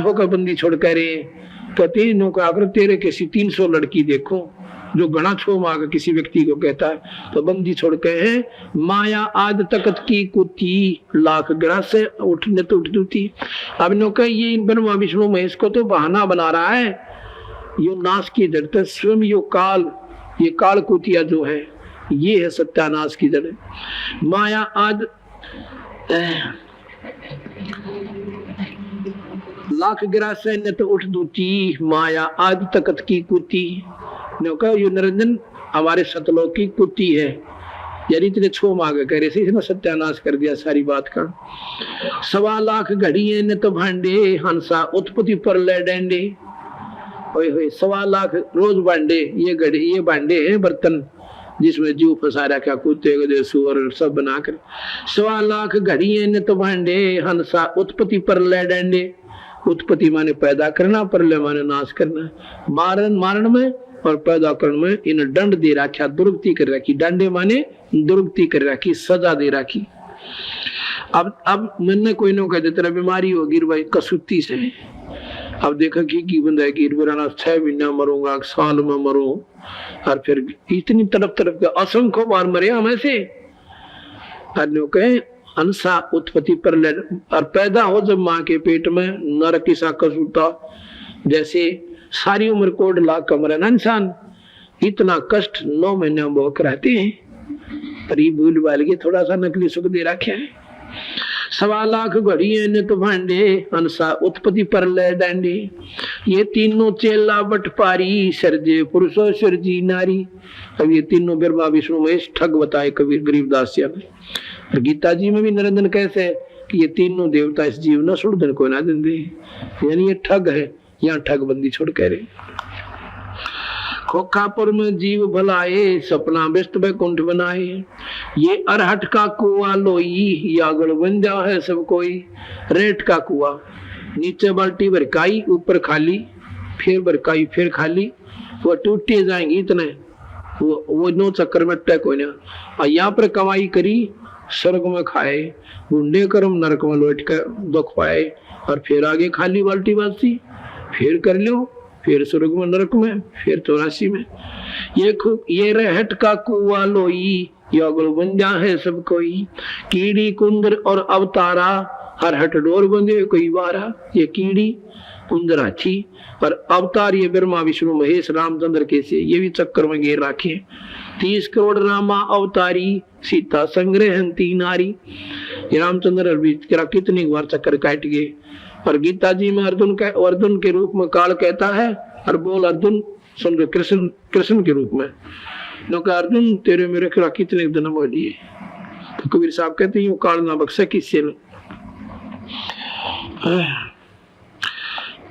होकर बंदी छोड़ कह रहे कहते हैं अगर तेरे किसी 300 लड़की देखो, जो गणा छो मांग किसी व्यक्ति को कहता है, तो बंदी छोड़ के है माया आद तकत की कुती लाख ग्रह से उठने तो उठ दूती। अब नो कह ये ब्रह्मा विष्णु महेश को तो बहाना बना रहा है, यो नाश की जड़ स्वयं यो काल, ये काल कुतिया जो है ये है सत्यानाश की जड़। माया आद लाख गिरा से न तो उठ दूती माया आदि तकत की कुती। यो निरंजन हमारे सतलोक की कुती है, यानी इतने छो मांग करे से इसने सत्यानाश कर दिया सारी बात का। 1.25 लाख घड़िए न तो भांडे हंसा उत्पत्ति पर ले डेंडे। ओए होए 1.25 लाख रोज भांडे, ये घड़ी ये भांडे हैं बर्तन जिसमें जीव फंसा रखा कुत्ते गधे सुअर सब बनाकर। 1.25 लाख घड़िए न तो भांडे हंसा उत्पत्ति पर ले डेंडे। उत्पत्ति माने पैदा करना, परले माने नाश करना। मारण में और पैदा करने में इन दंड दे रखा, दुर्गति कर रखी। डंडे माने दुर्गति कर रखी, सजा दे रखी। अब मैंने कोई नो कह दे तेरा बीमारी होगी भाई कसुत्ती से, अब देखा कि बंदा है कि 6 महीना मरूंगा, साल में मरूं, और फिर इतनी तरफ के असंख्य बार मरे हम ऐसे। कहे अंसा उत्पत्ति पर और पैदा हो जब माँ के पेट में नरक सा कसूता, जैसे सारी उम्र कोड लाख कमरे ना इंसान, इतना कष्ट 9 महीने में भोग रहते हैं, पर ये भूल भाल के थोड़ा सा नकली सुख दे रखे है। 1.25 लाख घड़िए ने तो भांडे अंसा उत्पत्ति पर ले डांडे। ये तीनों चेला बटपारी सर्जे पुरुषो सर्जी नारी। अब ये तीनों ब्रह्मा विष्णु महेश ठग बताए कबीर गरीबदास जी ने। और गीता जी में भी निरंजन कैसे है कि ये तीनों देवता इस जीव न सुड़न को ना देंगे, यानी ये ठग है, यहाँ ठग बंदी छोड़ कह रहे। खोखापुर में जीव भलाए सपना व्यस्त बैकुंठ बनाए। ये अरहट का कुआ लोई यागड़ बन जा है सब कोई। रेट का कुआ, नीचे बाल्टी भरकाई ऊपर खाली, फिर भरकाई फिर खाली, वो टूटे जाएंगी इतने, वो नो चक्कर में टैक हो ना। और यहाँ पर कमाई करी स्वर्ग में खाए, गुंडे कर्म नरक में लौट कर दुख पाए, और फिर आगे खाली बाल्टी बासी, फिर कर लो, फिर स्वर्ग में नरक में, फिर 84 में। ये रहट का कुआ लोई यागुल बन जा है सब कोई। कीड़ी कुंदर और अवतारा हर हट डोर बंधे कोई बारा। ये कीड़ी कुंदर हाथी और अवतार ये ब्रह्मा विष्णु महेश रामचंद्र के से ये भी चक्कर में घेर रखे। 30 करोड़ रामा अवतारी सीता संग्रह नारी। रामचंद्र कितनी बार चक्कर काट गए। और गीता जी में अर्जुन के रूप में काल कहता है, और बोल अर्जुन सुन रहे कृष्ण के रूप में, अर्जुन तेरे मेरे खिलाफ कितने जन्म हो लिए। तो कबीर साहब कहते हैं काल ना बख्शे किससे न।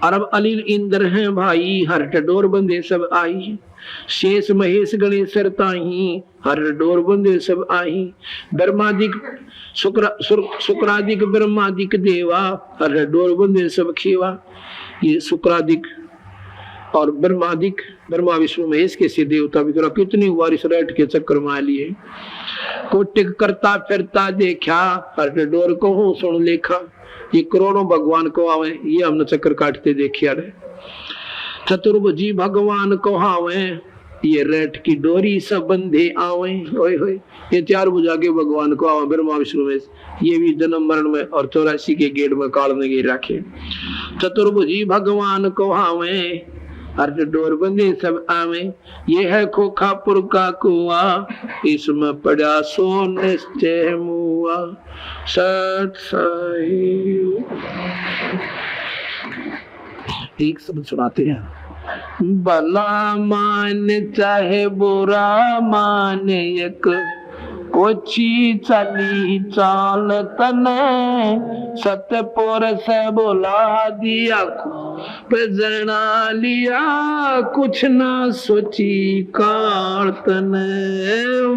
अरब अलील इंद्र हैं भाई हर डोर बंदे सब आई। शेष महेश गणेश ताही हर डोर बंदे सब आई। ब्रह्मादिक शुक्रादिक ब्रह्मादिक देवा हर डोर बंदे सब खेवा। ये शुक्रादिक और ब्रह्मादिक ब्रह्मा विष्णु महेश के से देवता भी कितनी वारिस रेट के चक्कर में आ लिए। कोटिक करता फिरता देखा हर डोर को हूँ सुन लेखा। ये करोड़ों भगवान को आवे, ये हमने चक्कर काटते देखिया रे। चतुर्भुजी भगवान को हावे ये रेट की डोरी सब बंधे आवे। ओए होए ये 4 भुजा के भगवान को आवे ब्रह्मा विष्णु महेश, ये भी जन्म मरण में और 84 के गेट में काल में घेर रखे। चतुर्भुजी भगवान को हावे हर डोर बंधे सब आवे। ये है खोखापुर का कुआ इसमें पड़ा सो निश्चय मुआ। सत साई एक शब्द सुनाते हैं। भला मान चाहे बुरा मान एक कोची चली चाल तने। सतपुर से बोला दिया जना लिया कुछ ना सोची कार तने।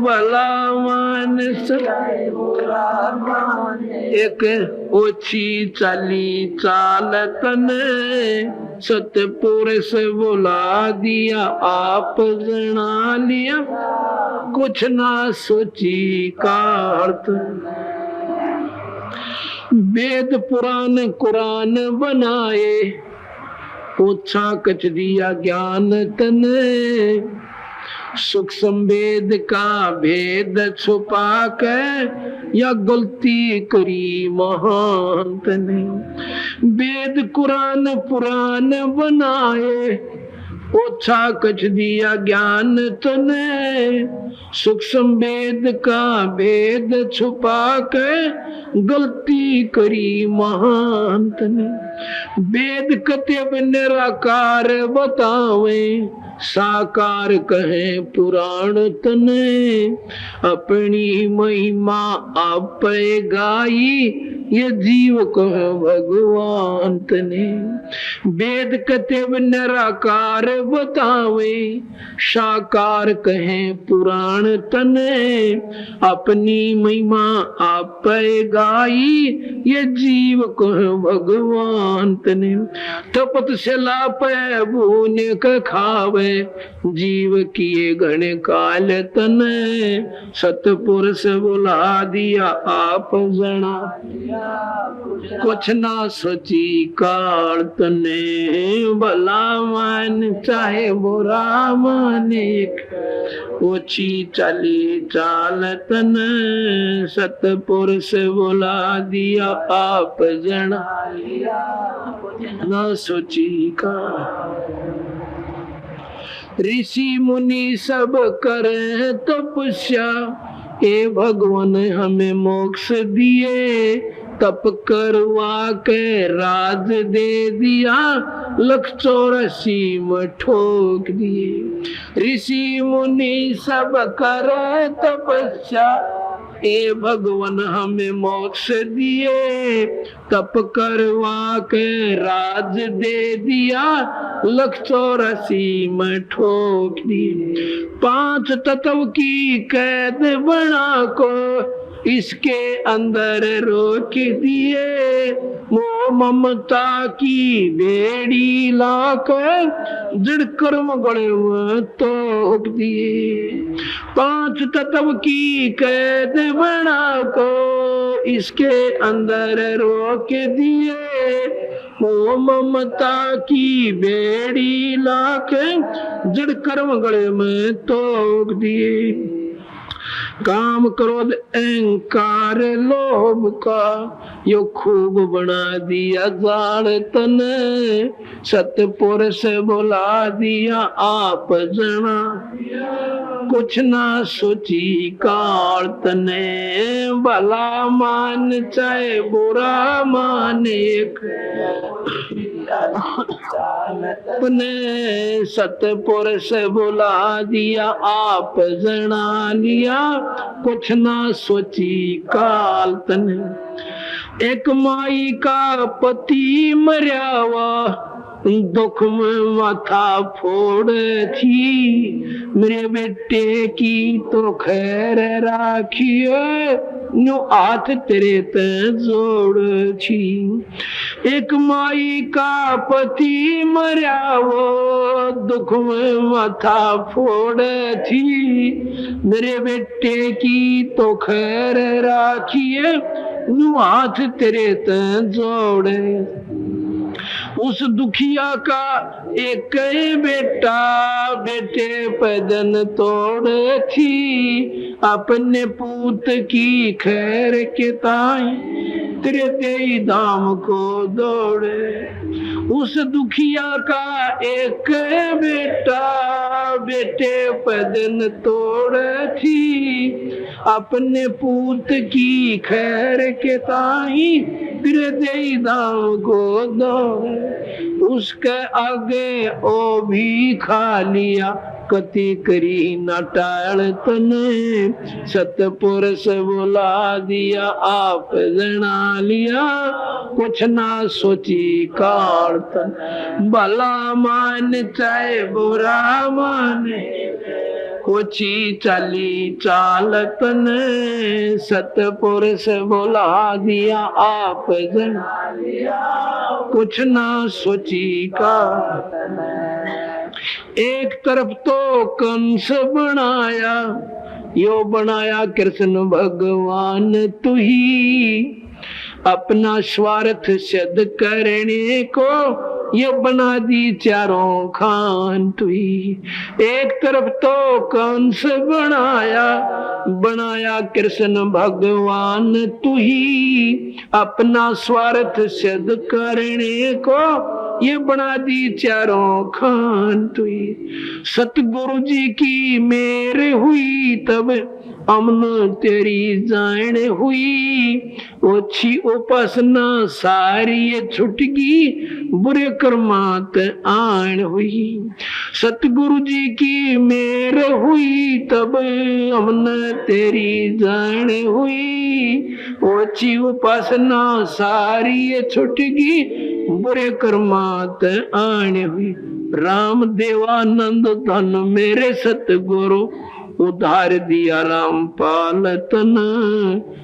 भला मान एक ओछी चली चाल तने। सतपुर से बोला दिया आप जना लिया कुछ ना सोची का अर्थ। वेद पुराण कुरान बनाए ओछा कछ दिया ज्ञान तने, सुख संवेद का भेद छुपा के या गलती करी महांत ने। वेद कुरान पुराण बनाए, ओछा कछ दिया ज्ञान तने, सुख संवेद का भेद छुपा के गलती करी महांत ने। वेद कतब निराकार बतावे, साकार कहे पुराण तने, अपनी महिमा आप गाई ये जीव कहे भगवान तने। वेद कतब निराकार बतावे, साकार कहे पुराण तने, अपनी महिमा आप गाई ये जीव कहे भगवान तने। तपत से लापे भून के खावे, जीव किए गण काल तने, सतपुरुष बुला दिया आप जना, कुछ ना सोची काल तने। भला मान चाहे बुरा माने, ओछी चली चाल तने, सतपुरुष बुला दिया आप जना, ना सोची काल। ऋषि मुनि सब करे तपस्या, ए भगवान हमें मोक्ष दिए, तप करवा के राज दे दिया, 184 में ठोक दिए। ऋषि मुनि सब करे तपस्या, ए भगवान हमें मोक्ष दिए, तप करवा के राज दे दिया, 184 में ठोक दिए। 5 तत्व की कैद बना को इसके अंदर रोक दिए, मोह ममता की बेड़ी लाकर जड़ कर्म गणे में तोक दिए। 5 तत्व की कैद बना को इसके अंदर रोक दिए, मोह ममता की बेड़ी लाकर जड़ कर्म गणे में तोक दिए। काम क्रोध अहंकार लोभ का यो खूब बना दिया जाल तने, सतपुरुष बुला दिया आप जना, कुछ ना सोची काल तने। भला मान चाहे बुरा माने, अपने सतपुरुष बुला दिया आप जना लिया, कुछ ना सोची काल तने। एक माई का पति मर्यावा, दुख में माथा फोड़ थी, मेरे बेटे की तो खैर राखिए, न्यू हाथ तेरे ते जोड़ छी। एक माई का पति मर्या वो, दुख में माथा फोड़ थी, मेरे बेटे की तो खैर राखिए, न्यू हाथ तेरे ते जोड़े। उस दुखिया का एक बेटा, बेटे पदन तोड़ थी, अपने पूत की खैर के ताई तेरे दे दाम को दौड़े। उस दुखिया का एक बेटा, बेटे पदन तोड़ थी, अपने पूत की खैर के ताई तेरे दे दाम को दौड़े। उसके आगे ओ भी खा लिया, कति करी न टाल तने, सतपुरुष बुला दिया आप जना लिया, कुछ ना सोची काल तन। भला मान चाहे बुरा माने, कोची चाली चाल तने, सतपुरुष बुला दिया आप जना लिया, कुछ ना सोची काल तने। एक तरफ तो कंस बनाया, यो बनाया कृष्ण भगवान तू ही, अपना स्वार्थ सिद्ध करने को ये बना दी चारों खान तुई। एक तरफ तो कंस बनाया कृष्ण भगवान तुही, अपना स्वार्थ सिद्ध करने को ये बना दी चारों खान तुई। सतगुरु जी की मेर हुई तब अमन तेरी जान हुई, ओछी उपासना सारी छुटगी, बुरे कर्मात आन हुई। सतगुरु जी की मेर हुई तब अमन तेरी जान हुई, ओछी उपासना सारी छुटगी, बुरे कर्मात आन हुई। राम देवानंद धन मेरे सतगुरु, उधार दिया रामपाल तन,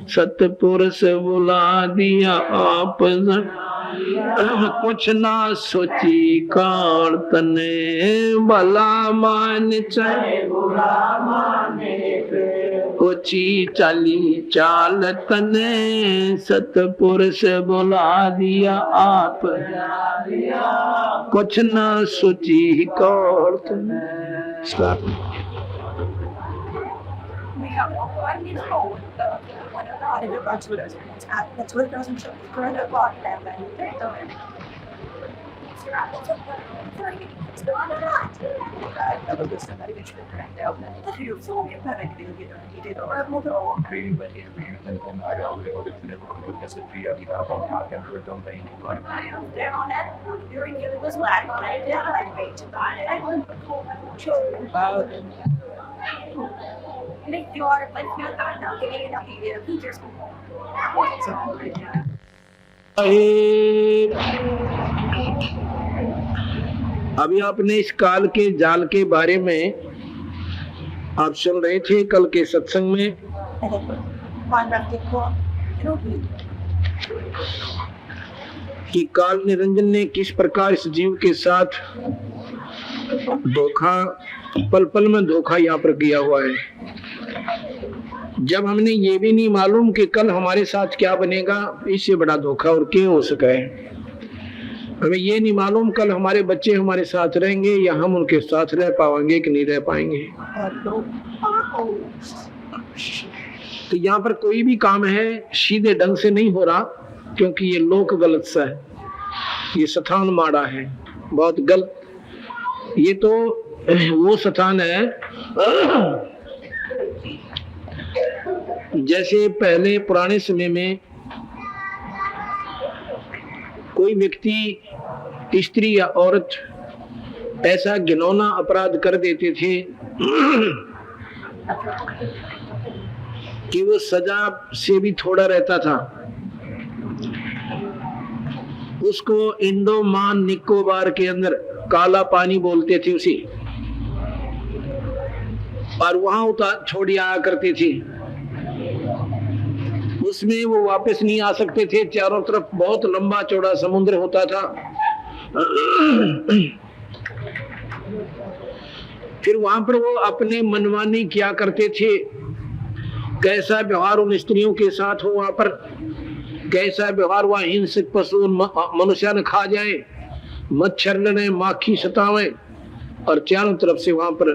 सतपुरुष बुला दिया आप जन, कुछ ना सोची काल तने, भला मान चाहे बुरा माने, ओछी चाली चाल तने, सतपुरुष बुला दिया आप, कुछ ना सोची काल तने। अभी आपने इस काल के जाल के बारे में आप सुन रहे थे कल के सत्संग में कि काल निरंजन ने किस प्रकार इस जीव के साथ धोखा, पल पल में धोखा यहाँ पर किया हुआ है। जब हमने ये भी नहीं मालूम कि कल हमारे साथ क्या बनेगा, इससे बड़ा धोखा और क्या हो सका है। हमें ये नहीं मालूम कल हमारे बच्चे हमारे साथ रहेंगे या हम उनके साथ रह पाएंगे कि नहीं रह पाएंगे। तो यहाँ पर कोई भी काम है सीधे ढंग से नहीं हो रहा, क्योंकि ये लोक गलत सा है, ये स्थान माड़ा है, बहुत गलत। ये तो वो स्थान है जैसे पहले पुराने समय में कोई व्यक्ति, स्त्री या औरत ऐसा घिनौना अपराध कर देते थे कि वो सजा से भी थोड़ा रहता था। उसको इंडोमान निकोबार के अंदर काला पानी बोलते थे उसे, और वहां उतार छोड़ आया करते थे। उसमें वो वापस नहीं आ सकते थे, चारों तरफ बहुत लंबा चौड़ा समुद्र होता था। फिर वहां पर वो अपने मनमानी किया करते थे, कैसा व्यवहार उन स्त्रियों के साथ हो, वहां पर कैसा व्यवहार, वहां हिंसक पशु मनुष्य न खा जाए, मच्छर लड़े, माखी सतावे, और चारों तरफ से वहां पर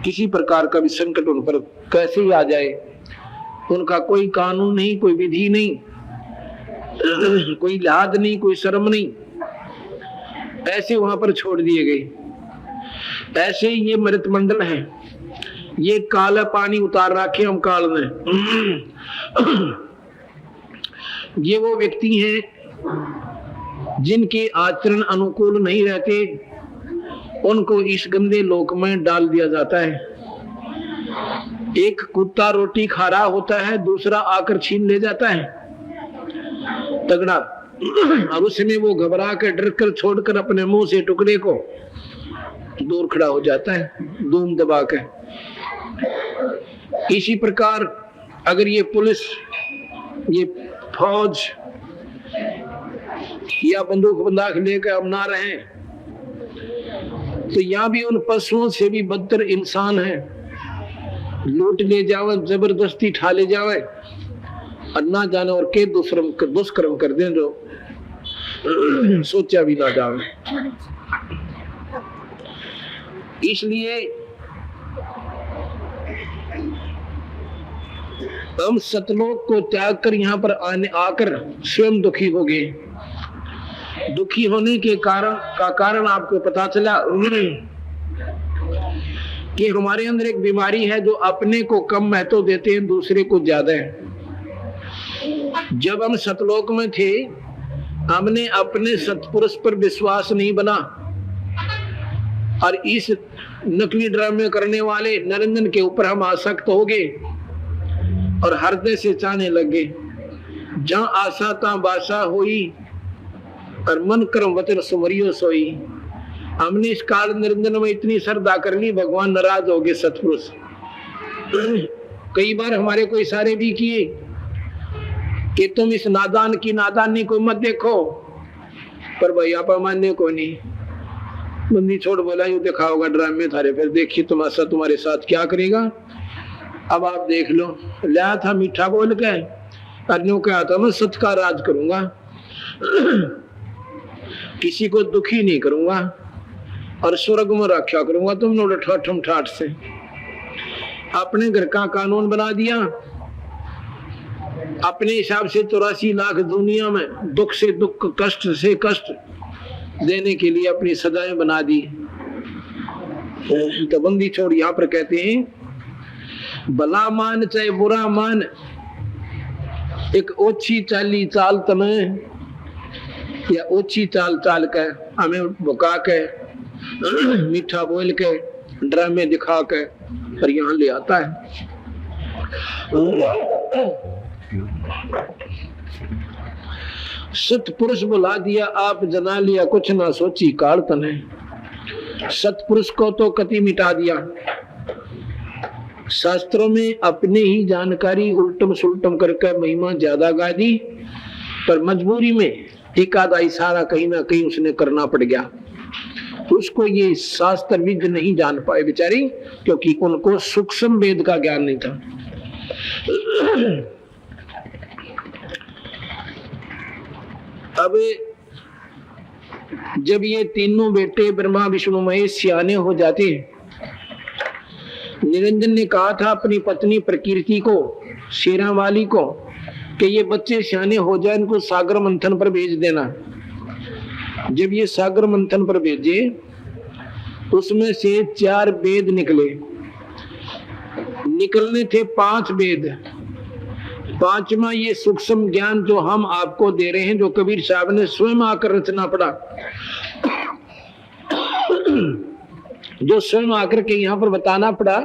किसी प्रकार का भी संकट उन पर कैसे ही आ जाए। उनका कोई कानून नहीं, कोई विधि नहीं, कोई लिहाज नहीं, कोई शर्म नहीं, ऐसे वहां पर छोड़ दिए गए। ऐसे ही ये मृत मंडल है, ये काला पानी उतार रखे हम काल में। ये वो व्यक्ति हैं जिनके आचरण अनुकूल नहीं रहते, उनको इस गंदे लोक में डाल दिया जाता है। एक कुत्ता रोटी खा रहा होता है, दूसरा आकर छीन ले जाता है तगड़ा, और उसमें वो घबरा कर डर कर छोड़कर अपने मुंह से टुकड़े को दूर खड़ा हो जाता है, धूम दबा कर। इसी प्रकार अगर ये पुलिस, ये फौज या बंदूक बंदाक लेकर अब ना रहे, तो यहाँ भी उन पशुओं से भी बदतर इंसान है। लूट ले जावे, जबरदस्ती ठा ले जावे, और ना जाने और के दुष्कर्म कर दें। जो सोचा भी ना जावे। इसलिए हम सतलोक को त्याग कर यहाँ पर आकर स्वयं दुखी हो गए। दुखी होने के कारण आपको पता चला कि हमारे अंदर एक बीमारी है जो अपने को कम महत्व देते हैं, दूसरे को ज्यादा है। जब हम सतलोक में थे हमने अपने सतपुरुष पर विश्वास नहीं बना और इस नकली ड्रामे करने वाले निरंजन के ऊपर हम आसक्त हो गए और हृदय से चाहने लगे। जहां आशा ता बासा हुई और मन कर्म वचन सुमरियो सोई। हमने इस काल निरंजन में इतनी श्रद्धा कर ली, भगवान नाराज हो गए सतपुरुष। कई बार हमारे को इशारे भी किए कि तुम इस नादान की नादानी को मत देखो, पर भाई आप मानने को नहीं। बंदी छोड़ बोला यूं देखा होगा ड्रामे थारे, फिर देखिए तुम्हारा तुम्हारे साथ क्या करेगा। अब आप देख लो, लाया था मीठा बोल के अर्जुन कहा था मैं सत्य का राज करूंगा, किसी को दुखी नहीं करूंगा और स्वर्ग में रक्षा करूंगा। तुमने ठम ठाठ से अपने घर का कानून बना दिया, अपने हिसाब से 84 लाख दुनिया में दुख से दुख, कष्ट से कष्ट देने के लिए अपनी सजाएं बना दी। तो बंदी छोड़ यहाँ पर कहते हैं भला मान चाहे बुरा मान, एक ओछी चाली चाल तने या ओछी चाल चाल के हमें भुका के मीठा बोल के ड्रामे दिखा के पर यहाँ ले आता है। सतपुरुष बुला दिया आप जना लिया, कुछ ना सोची काल तने। सतपुरुष को तो कति मिटा दिया। शास्त्रों में अपने ही जानकारी उल्टम सुल्टम करके महिमा ज्यादा गा दी, पर मजबूरी में एक आधा इशारा कहीं ना कहीं उसने करना पड़ गया। उसको ये शास्त्र विद नहीं जान पाए बेचारी, क्योंकि उनको सूक्ष्म वेद का ज्ञान नहीं था। अब जब ये तीनों बेटे ब्रह्मा विष्णु महेश सियाने हो जाते हैं, निरंजन ने कहा था अपनी पत्नी प्रकृति को, शेरा वाली को, कि ये बच्चे सियाने हो जाए इनको सागर मंथन पर भेज देना। जब ये सागर मंथन पर भेजे उसमें से 4 वेद निकलने थे 5 वेद। 5वां ये सूक्ष्म ज्ञान जो हम आपको दे रहे हैं, जो कबीर साहब ने स्वयं आकर रचना पड़ा, जो स्वयं आकर के यहाँ पर बताना पड़ा,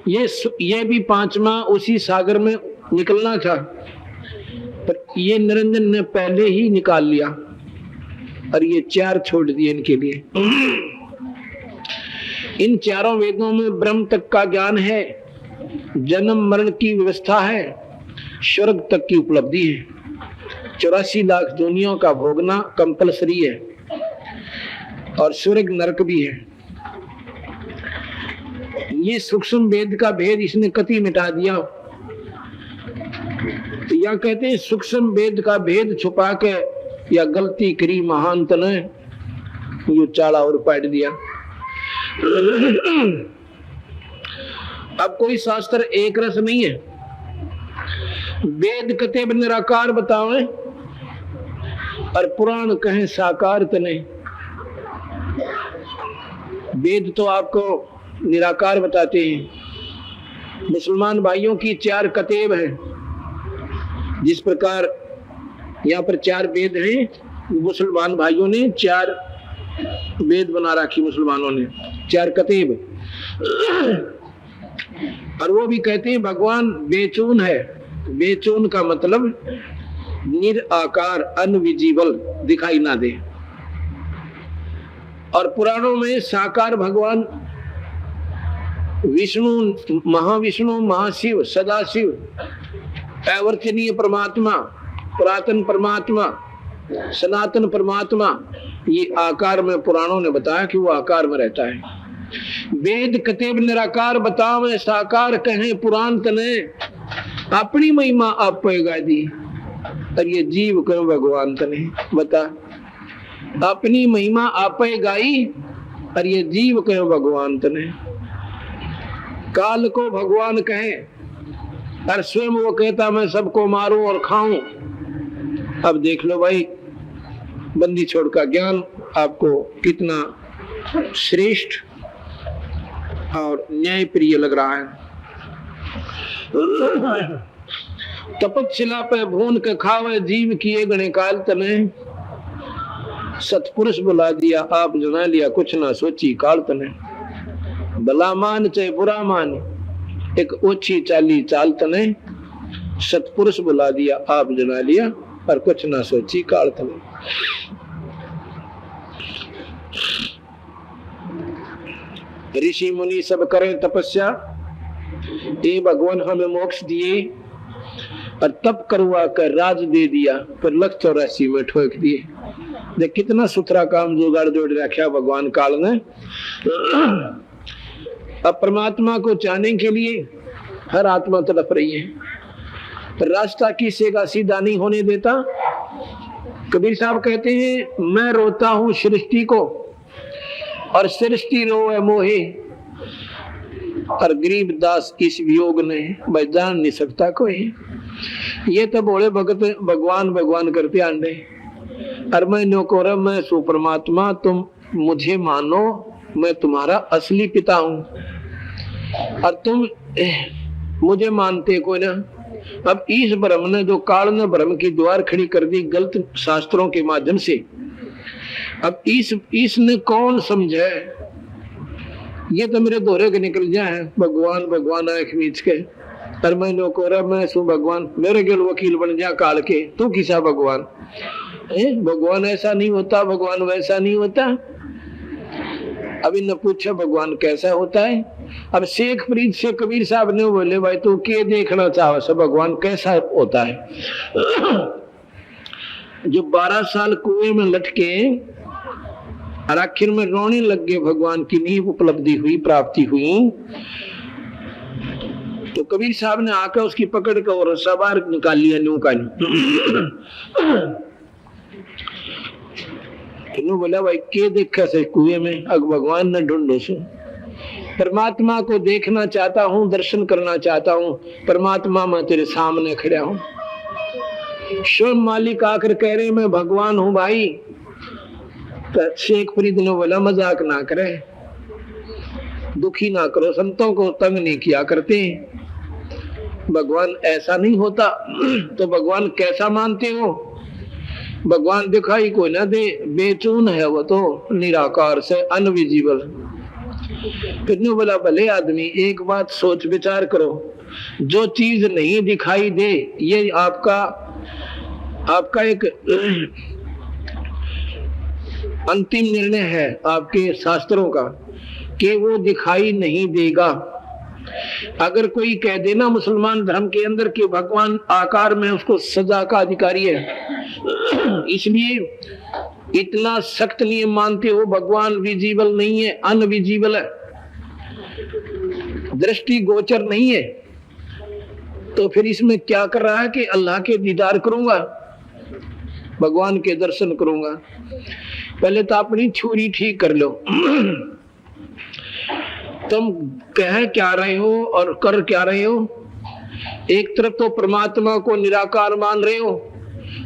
ये भी 5वां उसी सागर में निकलना था, पर ये निरंजन ने पहले ही निकाल लिया और ये 4 छोड़ दिए इनके लिए। इन 4 वेदों में ब्रह्म तक का ज्ञान है, जन्म मरण की व्यवस्था है, स्वर्ग तक की उपलब्धि है, 84 लाख दुनिया का भोगना कंपलसरी है और स्वर्ग नरक भी है। ये सूक्ष्म वेद का भेद इसने कति मिटा दिया। तो या कहते हैं सूक्ष्म वेद का भेद छुपा के या गलती करी महांत ने यो चाड़ा और पाट दिया। अब कोई शास्त्र एक रस नहीं है। वेद कते निराकार बतावे और पुराण कहें साकार तने। वेद तो आपको निराकार बताते हैं। मुसलमान भाइयों की 4 कतेब हैं। जिस प्रकार यहाँ पर 4 वेद हैं, मुसलमान भाइयों ने 4 वेद बना रखी, मुसलमानों ने 4 कतेब। और वो भी कहते हैं भगवान बेचून है। बेचून का मतलब निराकार, अनविजिबल, दिखाई ना दे। और पुराणों में साकार भगवान विष्णु, महाविष्णु, महाशिव, सदाशिव, अवर्चनीय परमात्मा, पुरातन परमात्मा, सनातन परमात्मा, ये आकार में पुराणों ने बताया कि वो आकार में रहता है। वेद कतेब निराकार बतावे, साकार कहें पुराण तने, अपनी महिमा आप पैगा दी। और ये जीव करो भगवान तने। बता, अपनी महिमा आपे गाई और ये जीव कहो भगवान तने। काल को भगवान कहे और स्वयं वो कहता मैं सबको मारूं और खाऊं। अब देख लो भाई, बंदी छोड़ का ज्ञान आपको कितना श्रेष्ठ और न्याय प्रिय लग रहा है। तपस्या पे भून के खावे जीव किए गणे काल तने। सतपुरुष बुला दिया आप जना लिया कुछ ना सोची काल तने। भला मान चाहे बुरा मान एक ओछी चाली चाल तने। सतपुरुष बुला दिया आप जना लिया पर कुछ ना सोची काल तने। ऋषि मुनि सब करें तपस्या, ये भगवान हमें मोक्ष दिए और तप करवा कर राज दे दिया पर लख 84 में ठोक दिए। देख कितना सुथरा काम जुगाड़ जोड़ रखा भगवान काल ने। अब परमात्मा को चाहने के लिए हर आत्मा तड़प रही है पर रास्ता किसी का सीधा नहीं होने देता। कबीर साहब कहते हैं मैं रोता हूँ सृष्टि को और सृष्टि रोए मोहे, और गरीब दास इस वियोग ने भाई जान नहीं सकता कोई। ये तो बोले भगत भगवान भगवान करते आंडे और मैं नौकर मैं सु परमात्मा, तुम मुझे मानो मैं तुम्हारा असली पिता हूँ और तुम मुझे मानते कोई ना। अब इस भ्रम ने जो काल ने भ्रम की द्वार खड़ी कर दी गलत शास्त्रों के माध्यम से। अब इसने कौन समझे? ये तो मेरे दोहरे के निकल जाए भगवान भगवान आंख बीच के और मैं नौकर मैं सु भगवान, मेरे गिल वकील बन जा काल के, तू किसा भगवान? भगवान ऐसा नहीं होता, भगवान वैसा नहीं होता। अभी न पूछा भगवान कैसा होता है। अब शेख फरीद से कबीर साहब ने बोले भाई तू क्या देखना चाहो सब भगवान कैसा होता है? जो 12 साल कुएं में लटके और आखिर में रोने लग गए भगवान की नहीं उपलब्धि हुई प्राप्ति हुई, तो कबीर साहब ने आकर उसकी पकड़ कर और सवार निकाल लिया न्यू का न्यू। बोला भाई के देखा से कुएं में? अग भगवान ने ढूंढो से परमात्मा को देखना चाहता हूँ, दर्शन करना चाहता हूँ। परमात्मा मैं तेरे सामने खड़ा हूँ। स्वयं मालिक आकर कह रहे मैं भगवान हूँ भाई। तो शेख फरीद ने बोला मजाक ना करे, दुखी ना करो, संतों को तंग नहीं किया करते। भगवान ऐसा नहीं होता। तो भगवान कैसा मानते हो? भगवान दिखाई कोई ना दे, बेचून है वो तो, निराकार से अनविजिबल। फिर बोला भले आदमी एक बात सोच विचार करो, जो चीज नहीं दिखाई दे ये आपका एक अंतिम निर्णय है आपके शास्त्रों का कि वो दिखाई नहीं देगा। अगर कोई कह देना मुसलमान धर्म के अंदर कि भगवान आकार में उसको सजा का अधिकारी है, इसलिए इतना सख्त नियम मानते हो भगवान विजिबल नहीं है, अनविजिबल है, दृष्टि गोचर नहीं है, तो फिर इसमें क्या कर रहा है कि अल्लाह के दीदार करूंगा, भगवान के दर्शन करूंगा। पहले तो अपनी छुरी ठीक कर लो। तुम कह क्या रहे हो और कर क्या रहे हो? एक तरफ तो परमात्मा को निराकार मान रहे हो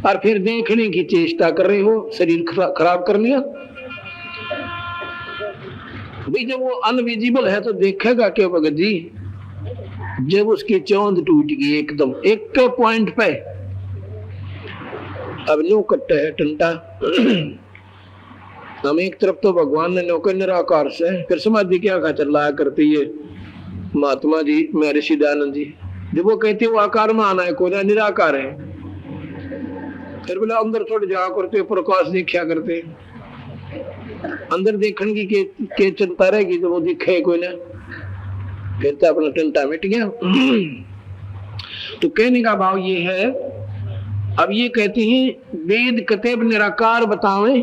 और फिर देखने की चेष्टा कर रहे हो, शरीर खराब कर लिया। भाई जब वो अनविजिबल है तो देखेगा क्या भगत जी? जब उसकी चौंध टूट गई एकदम एक पॉइंट पे, अब न्यू कट्टा है टंटा। हम एक तरफ तो भगवान ने नौकर निराकार से, फिर समाधि क्या का चल रहा करती है महात्मा जी महर्षि दयानंद जी, जब वो कहते वो आकार में आना है कोई ना निराकार है, फिर बोला अंदर थोड़े जा करते प्रकाश देखा करते, अंदर देखने की के चिंता रहेगी तो वो दिखे कोई ना, फिर तो अपना टंटा मिट गया। तो कहने का भाव ये है, अब ये कहते हैं वेद कतेब निराकार बतावे,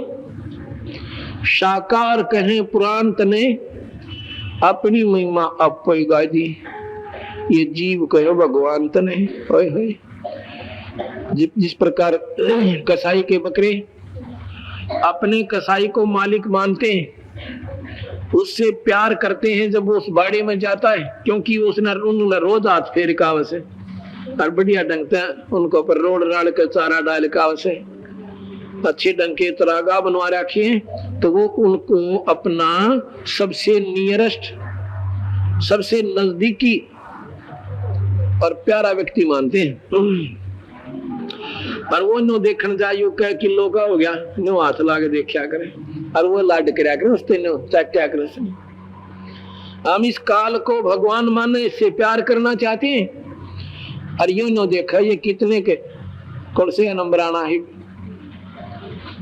साकार कहे पुराण तने, अपनी महिमा अपई गादी, ये जीव कहो भगवान तने। होय होय जिस प्रकार कसाई के बकरे अपने कसाई को मालिक मानते हैं, उससे प्यार करते हैं जब वो उस बाड़े में जाता है, क्योंकि उसने रोज हाथ फेर का है और बढ़िया ढंग से उनको पर रोड राड़ के चारा डाल का से अच्छे ढंग के तरागा बनवा रखे हैं, तो वो उनको अपना सबसे नियरेस्ट, सबसे नजदीकी और प्यारा व्यक्ति मानते हैं। और वो नो देखने जाइयो कह किलो का हो गया, नो हाथ ला के देखा करे और वो लाड कराया करे उससे नो क्या करे। हम इस काल को भगवान माने, इससे प्यार करना चाहते हैं, और यूं नो देखा ये कितने के कौन से नंबराना है,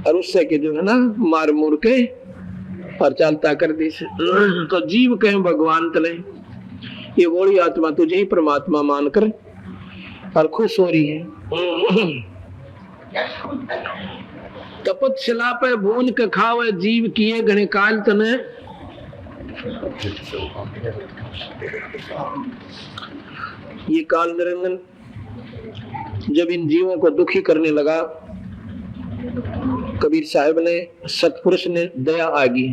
और उससे के जो है ना मार मुर के और चलता कर दी से। तो जीव कहे भगवान तले, ये बड़ी आत्मा तुझे ही परमात्मा मानकर और खुश हो रही है। तपस्या पे भून के खावे जीव किए घने काल तने। ये काल निरंजन जब इन जीवों को दुखी करने लगा, कबीर साहब ने, सतपुरुष ने दया आगी।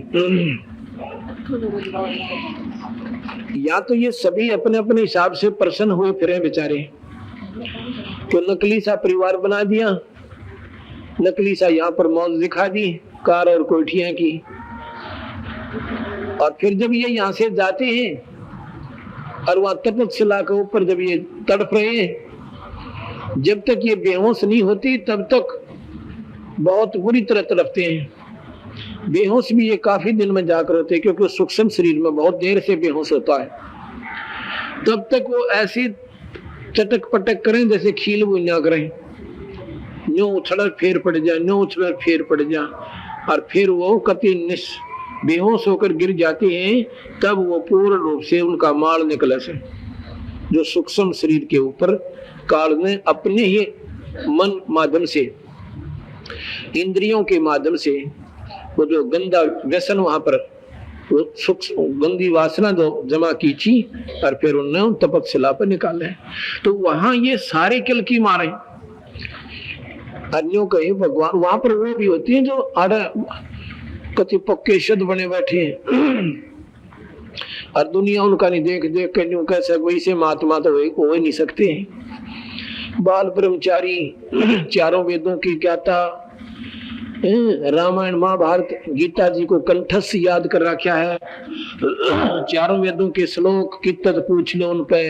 या तो ये सभी अपने अपने हिसाब से प्रसन्न हुए फिरे बेचारे, तो नकली सा परिवार बना दिया, नकली सा यहाँ पर मौज दिखा दी कार और कोठियां की, और फिर जब ये यहाँ से जाते हैं और वहां तपस्या के ऊपर जब ये तड़प रहे हैं, जब तक ये बेहोश नहीं होती तब तक बहुत बुरी तरह तड़पते हैं। बेहोश भी ये काफी दिन में जाकर होते हैं, क्योंकि सूक्ष्म शरीर में बहुत देर से बेहोश होता है। तब तक वो ऐसी चटक पटक करें जैसे खील बुनिया करें, न्यू उछड़ फेर पड़ जाए, न्यू उछड़ फेर पड़ जाए, और फिर वो कति बेहोश होकर गिर जाते हैं। तब वो पूर्ण रूप से उनका माल निकले से, जो सूक्ष्म शरीर के ऊपर काल ने अपने ही मन माध्यम से, इंद्रियों के माध्यम से वो जो गंदा व्यसन वहां पर वो गंदी वासना जो जमा की थी, और फिर उन्होंने तपस्या पर निकाले। तो वहां ये सारे किल की मारे। अन्यों कहे भगवान वहां पर वो भी होती है जो आड़ा कति पक्के शब्द बने बैठे हैं, और दुनिया उनका नहीं देख देख के न्यू कैसे वैसे महात्मा तो हो ही नहीं सकते। बाल ब्रह्मचारी, चारों वेदों की ज्ञाता, रामायण महाभारत गीता जी को कंठस्थ याद कर रखा है, चारों वेदों के श्लोक कितत पूछ लो उन पे,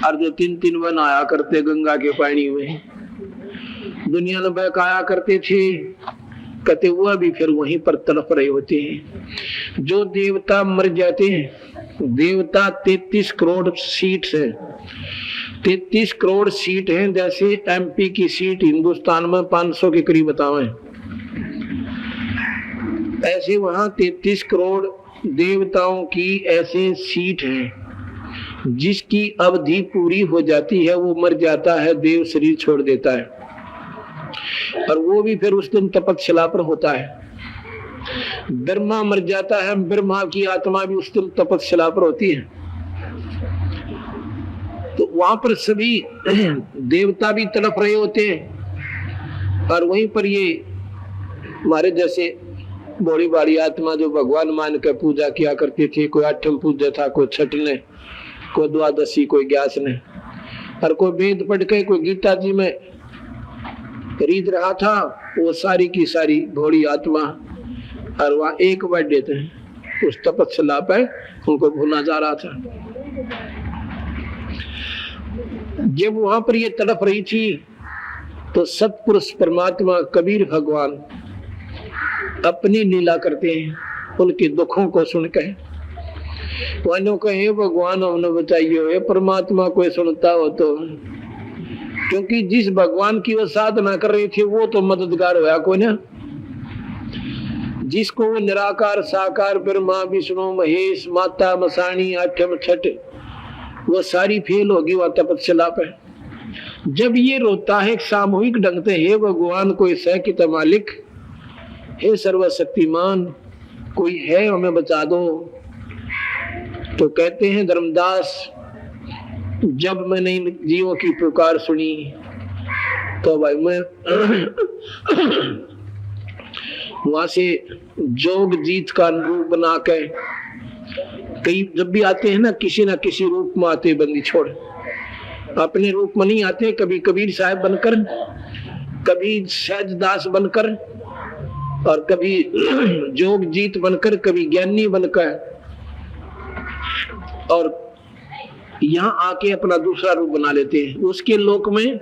और जो 3-3 वन आया करते गंगा के पानी में, दुनिया में बहकाया करते थे, कहते हुआ भी फिर वहीं पर तड़प रहे होते हैं। जो देवता मर जाते हैं, देवता 33 करोड़ सीट है, 33 करोड़ सीट हैं, जैसे एमपी की सीट हिंदुस्तान में 500 के करीब बतावे, ऐसे वहां 33 करोड़ देवताओं की ऐसे सीट है। जिसकी अवधि पूरी हो जाती है वो मर जाता है, देव शरीर छोड़ देता है, और वो भी फिर उस दिन तपस्या पर होता है। ब्रह्मा मर जाता है, ब्रह्मा की आत्मा भी उस दिन तपस्या पर होती है। तो वहां पर सभी देवता भी तड़प रहे होते हैं, और वहीं पर ये हमारे जैसे बड़ी बड़ी आत्मा जो भगवान मान कर पूजा किया करते थे, कोई आठम पूजा था, कोई छठ ने, कोई द्वादशी, कोई ग्यास ने, और कोई वेद पढ़ के कोई गीता जी में रीत रहा था, वो सारी की सारी भोड़ी आत्मा और वहां एक बैठ देते हैं उस तपस्या पे, उनको भूला जा रहा था। जब वहां पर ये तड़प रही थी तो सतपुरुष परमात्मा कबीर भगवान अपनी लीला करते हैं, उनके दुखों को सुनकर वालों कहे भगवान हमने बताइए, परमात्मा कोई सुनता हो तो, क्योंकि जिस भगवान की वो साधना कर रही थी वो तो मददगार होया कोई ना, जिसको वो निराकार साकार ब्रह्मा विष्णु महेश माता मसाणी आठम छठ वो सारी फेल होगी वह तपस्या पे। जब ये रोता है सामूहिक ढंग से, हे भगवान कोई सह की मालिक, हे सर्वशक्तिमान कोई है हमें बचा दो, तो कहते हैं धर्मदास जब मैंने इन जीवों की पुकार सुनी तो भाई मैं वहां से जोग जीत का रूप बना के, कई जब भी आते हैं ना किसी रूप में आते, बंदी छोड़ अपने रूप में नहीं आते, कभी कबीर साहब बनकर, कभी सहजदास बनकर, और कभी जोग जीत बनकर, कभी ज्ञानी बनकर, और यहाँ आके अपना दूसरा रूप बना लेते हैं। उसके लोक में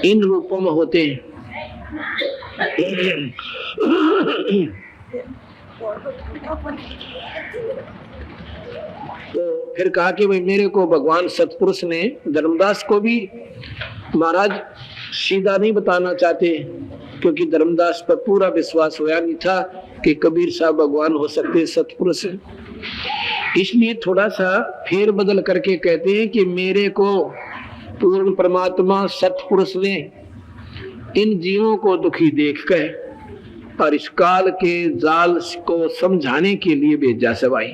इन रूपों में होते हैं। तो फिर कहा कि भाई मेरे को भगवान सतपुरुष ने, धर्मदास को भी महाराज सीधा नहीं बताना चाहते, क्योंकि धर्मदास पर पूरा विश्वास होया नहीं था कि कबीर साहब भगवान हो सकते, सतपुरुष है। इसलिए थोड़ा सा फेर बदल करके कहते हैं कि मेरे को पूर्ण परमात्मा सतपुरुष ने इन जीवों को दुखी देखकर और इस काल के जाल को समझाने के लिए भेजा सवाई।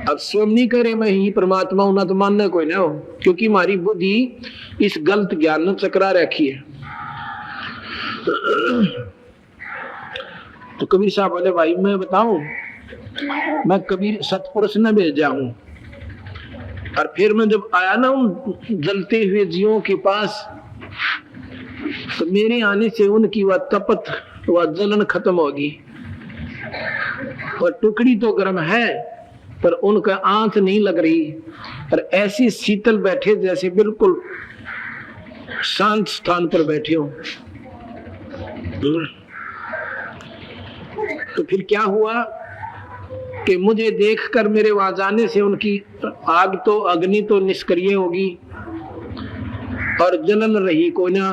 अब स्वयं नहीं करे मैं ही परमात्मा हूं ना, तो मानना कोई ना हो, क्योंकि हमारी बुद्धि इस गलत ज्ञान में चकरा रखी है। तो कबीर साहब बोले भाई मैं बताऊं, मैं कबीर सतपुरुष न भेजा हूं। और फिर मैं जब आया ना उन जलते हुए जीवों के पास, तो मेरे आने से उनकी वह तपत, वह जलन खत्म होगी। और टुकड़ी तो गर्म है पर उनका आंच नहीं लग रही, और ऐसी शीतल बैठे जैसे बिल्कुल शांत स्थान पर बैठे हो। तो फिर क्या हुआ कि मुझे देखकर मेरे वहां जाने से उनकी आग तो, अग्नि तो निष्क्रिय होगी और जलन रही को ना।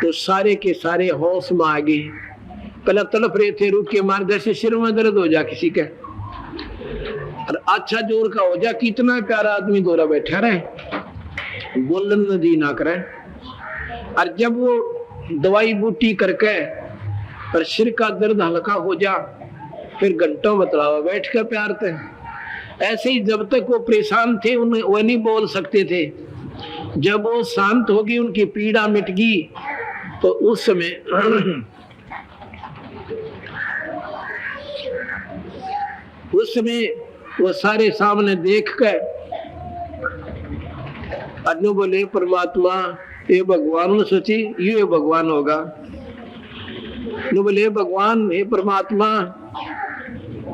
तो सारे के सारे होश में आ गए। पहले तड़प रहे थे, रुक के मार, जैसे सिर में दर्द हो जा किसी के, और अच्छा जोर का हो जा, कितना प्यारा आदमी दोरा बैठा रहे, बोलन नदी ना करे। और जब वो दवाई बूटी करके और सिर का दर्द हल्का हो जा, फिर घंटों बतलावा बैठ कर प्यार थे। ऐसे ही जब तक वो परेशान थे वो नहीं बोल सकते थे। जब वो शांत हो गई, उनकी पीड़ा मिट गई, तो उस समय वो सारे सामने देख कर अनु बोले परमात्मा ये भगवान, सोची ये भगवान होगा। नु बोले भगवान हे परमात्मा,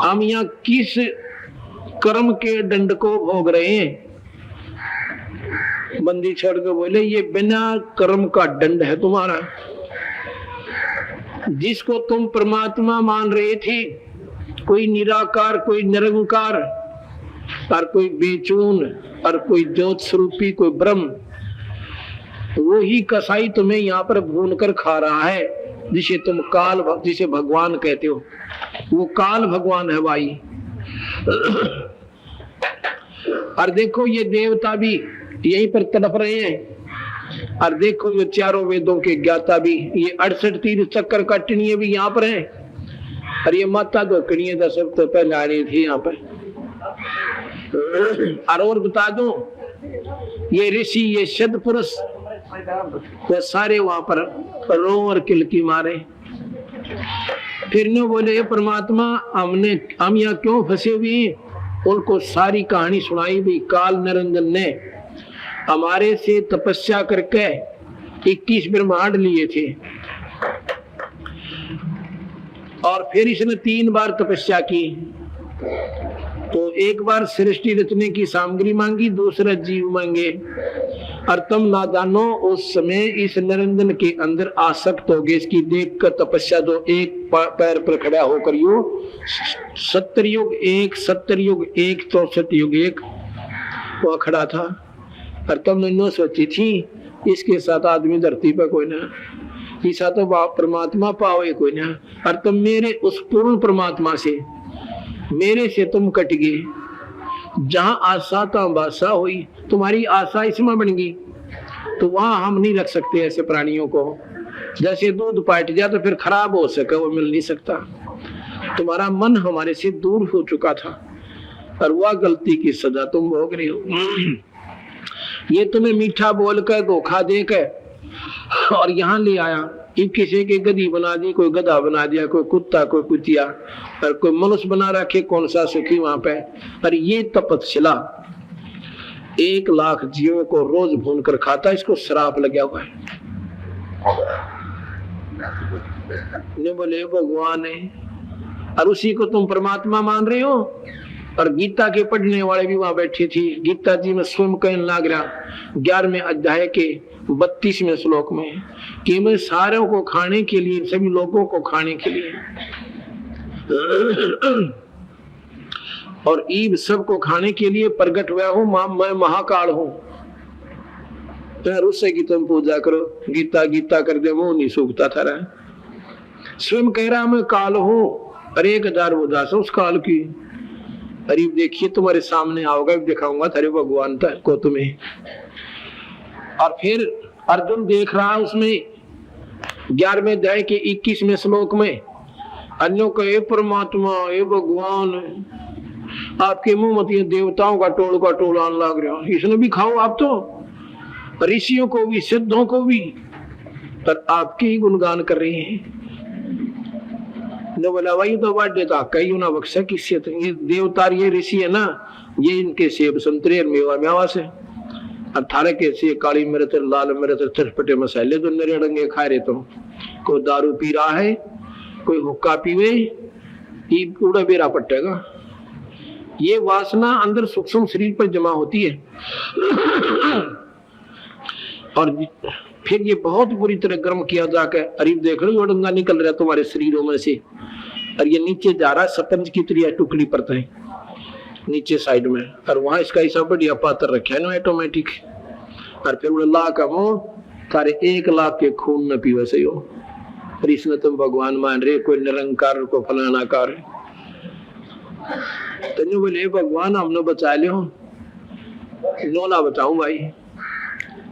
हम यहाँ किस कर्म के दंड को भोग रहे हैं? बंदी छोड़ के बोले ये बिना कर्म का दंड है तुम्हारा। जिसको तुम परमात्मा मान रहे थे, कोई निराकार, कोई निरंकार, और कोई बेचून, और कोई ज्योत स्वरूपी, कोई ब्रह्म, वो ही कसाई तुम्हें यहाँ पर भून कर खा रहा है, जिसे तुम काल, जिसे भगवान कहते हो। वो काल भगवान है भाई। और देखो ये देवता भी यहीं पर तड़प रहे हैं, और देखो ये चारों वेदों के ज्ञाता भी, ये 68 तीर चक्कर काटनी भी यहाँ पर है, और ये माता धोकनी तो सब तो पहले आ रही थी यहाँ पर। और बता दो ये ऋषि, ये सद्पुरुष, वो सारे वहां पर रो और किलकी मारे। फिर न बोले परमात्मा हम यहाँ क्यों फंसे हुए? उनको सारी कहानी सुनाई भी। काल निरंजन ने हमारे से तपस्या करके 21 ब्रह्मांड लिए थे, और फिर इसने 3 बार तपस्या की। तो एक बार सृष्टि रचने की सामग्री मांगी, दूसरा जीव मांगे, और तुम नादानो उस समय इस निरंजन के अंदर आसक्त हो गए। इसकी देख कर तपस्या, जो एक पैर पर खड़ा होकर यो 70 युग एक, 70 युग एक, 64 युग एक, वो खड़ा था। और तुमने नो सोची थी इसके साथ आदमी धरती पर कोई ना, ईसा तो परमात्मा पाओ कोई ना। और तुम मेरे उस पूर्ण परमात्मा से, मेरे से तुम कट गए। जहां आशा तो बासा हुई, तुम्हारी आशा इसमें बन गई, तो वहां हम नहीं रख सकते ऐसे प्राणियों को। जैसे दूध पाट जाए तो फिर खराब हो सके, वो मिल नहीं सकता। तुम्हारा मन हमारे से दूर हो चुका था, और वह गलती की सजा तुम भोग रही हो। ये तुम्हें मीठा बोलकर धोखा देकर और यहाँ ले आया, ये किसी की गधी बना दी, कोई गधा बना दिया, कोई कुत्ता, कोई कुतिया, और कोई मनुष्य बना रखे, कौन सा सुखी वहां पे। और ये तपस्या 1 लाख जीवों को रोज भून कर खाता, इसको श्राप लगा हुआ है। ने बोले भगवान है, और उसी को तुम परमात्मा मान रहे हो। और गीता के पढ़ने वाले भी वहां बैठे थी। गीता जी में स्वयं कहने लग रहा 11वें अध्याय के 32वें श्लोक में कि मैं सारों को खाने के लिए, सभी लोगों को खाने के लिए और ईब सबको खाने के लिए प्रकट हुआ हूं, मैं महाकाल हूं। उससे की तुम पूजा करो, गीता गीता कर दे, वो नहीं सूखता था रहा। स्वयं कह रहा मैं काल हूं, और 1000 उदास उस काल की। अरे देखिए तुम्हारे सामने आओगे, दिखाऊंगा तेरे भगवान को तुम्हें। और फिर अर्जुन देख रहा उसमें 11वें अध्याय के 21वें श्लोक में अन्यों का ये परमात्मा, ये भगवान, आपके मुंह मत ये देवताओं का टोल आने लग रहा, इसने भी खाओ आप तो, ऋषियों को भी, सिद्धों को भी, पर आपके ही गुणगान कर रहे हैं। बोला वही तो बात देता कई ना बख्शा किससे, तो ये देवता ये ऋषि है ना, ये इनके सेब संतरे और मेवा मेवा से 18 के से काली मिर्च लाल मिर्च चटपटे मसाले तो नरेड़ंगे खा रहे। तो कोई दारू पी रहा है, कोई हुक्का पीवे, ये पूरा बेरा पटेगा। ये वासना अंदर सूक्ष्म शरीर पर जमा होती है और फिर ये बहुत बुरी तरह गर्म किया जाकर, अरे देख लो डंगा निकल रहा तुम्हारे शरीरों में से, और ये नीचे जा रहा है शतरंज की तरह टुकड़ी पड़ता है नीचे साइड में, और वहां इसका ऐसा बढ़िया पात्र रखा है ना ऑटोमेटिक। और फिर अल्लाह का मुंह तारे 1 लाख के खून न पीवे से हो, और इसमें तुम भगवान मान रहे, कोई निरंकार को फलाना कार। तो बोले भगवान हमने बचा लियो, नोला बचाऊं भाई,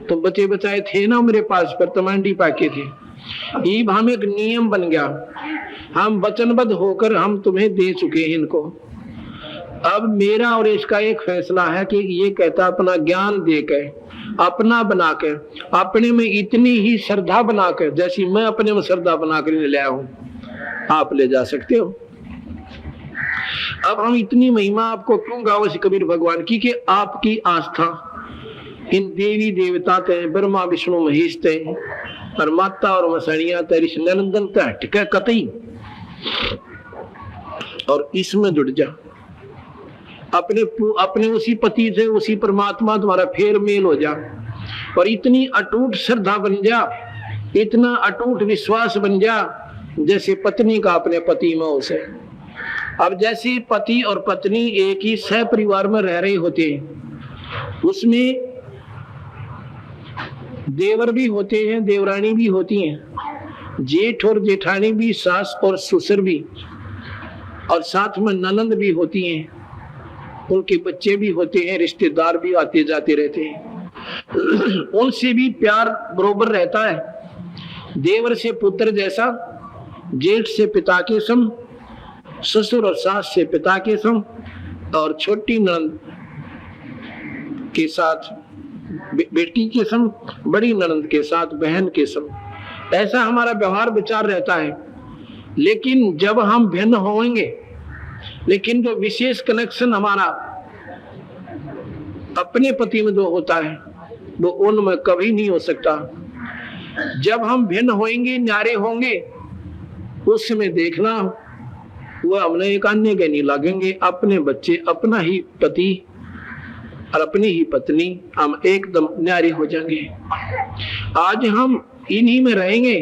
तुम बचे बचाए थे ना मेरे पास, पर तमांडी पाके थे। ये हम एक नियम बन गया, हम वचनबद्ध होकर हम तुम्हें दे चुके हैं इनको। अब मेरा और इसका एक फैसला है कि ये कहता अपना ज्ञान देकर, अपना बनाकर, अपने में इतनी ही श्रद्धा बनाकर, जैसी मैं अपने में श्रद्धा बनाकर ले आया हूं, आप ले जा सकते हो। अब हम इतनी महिमा आपको क्यों गाओ कबीर भगवान की, कि आपकी आस्था इन देवी देवता ते, ब्रह्मा विष्णु महेश ते, और माता और मसणिया तेरी नंदन तक कतई, और इसमें जुड़ जा, अपने उसी पति से, उसी परमात्मा तुम्हारा फेर मेल हो जा, और इतनी अटूट श्रद्धा बन जा, इतना अटूट विश्वास बन जा जैसे पत्नी का अपने पति में उसे। अब जैसे पति और पत्नी एक ही सह परिवार में रह रहे होते हैं, उसमें देवर भी होते हैं, देवरानी भी होती हैं, जेठ और जेठानी भी, सास और ससुर भी, और साथ में ननंद भी होती हैं, उनके बच्चे भी होते हैं, रिश्तेदार भी आते जाते रहते हैं, उनसे भी प्यार बरोबर रहता है। देवर से पुत्र जैसा, जेठ से पिता के सम, ससुर और सास से पिता के सम, और छोटी ननंद के साथ बेटी के सम, बड़ी ननंद के साथ बहन के सम, ऐसा हमारा व्यवहार विचार रहता है। लेकिन जब हम भिन्न होंगे, लेकिन जो विशेष कनेक्शन हमारा अपने पति में जो होता है वो उनमें कभी नहीं हो सकता। जब हम भिन्न होंगे, न्यारे होंगे, उस समय देखना वो हमने एक अन्य के नहीं लगेंगे, अपने बच्चे, अपना ही पति और अपनी ही पत्नी, हम एकदम न्यारे हो जाएंगे। आज हम इन्हीं में रहेंगे,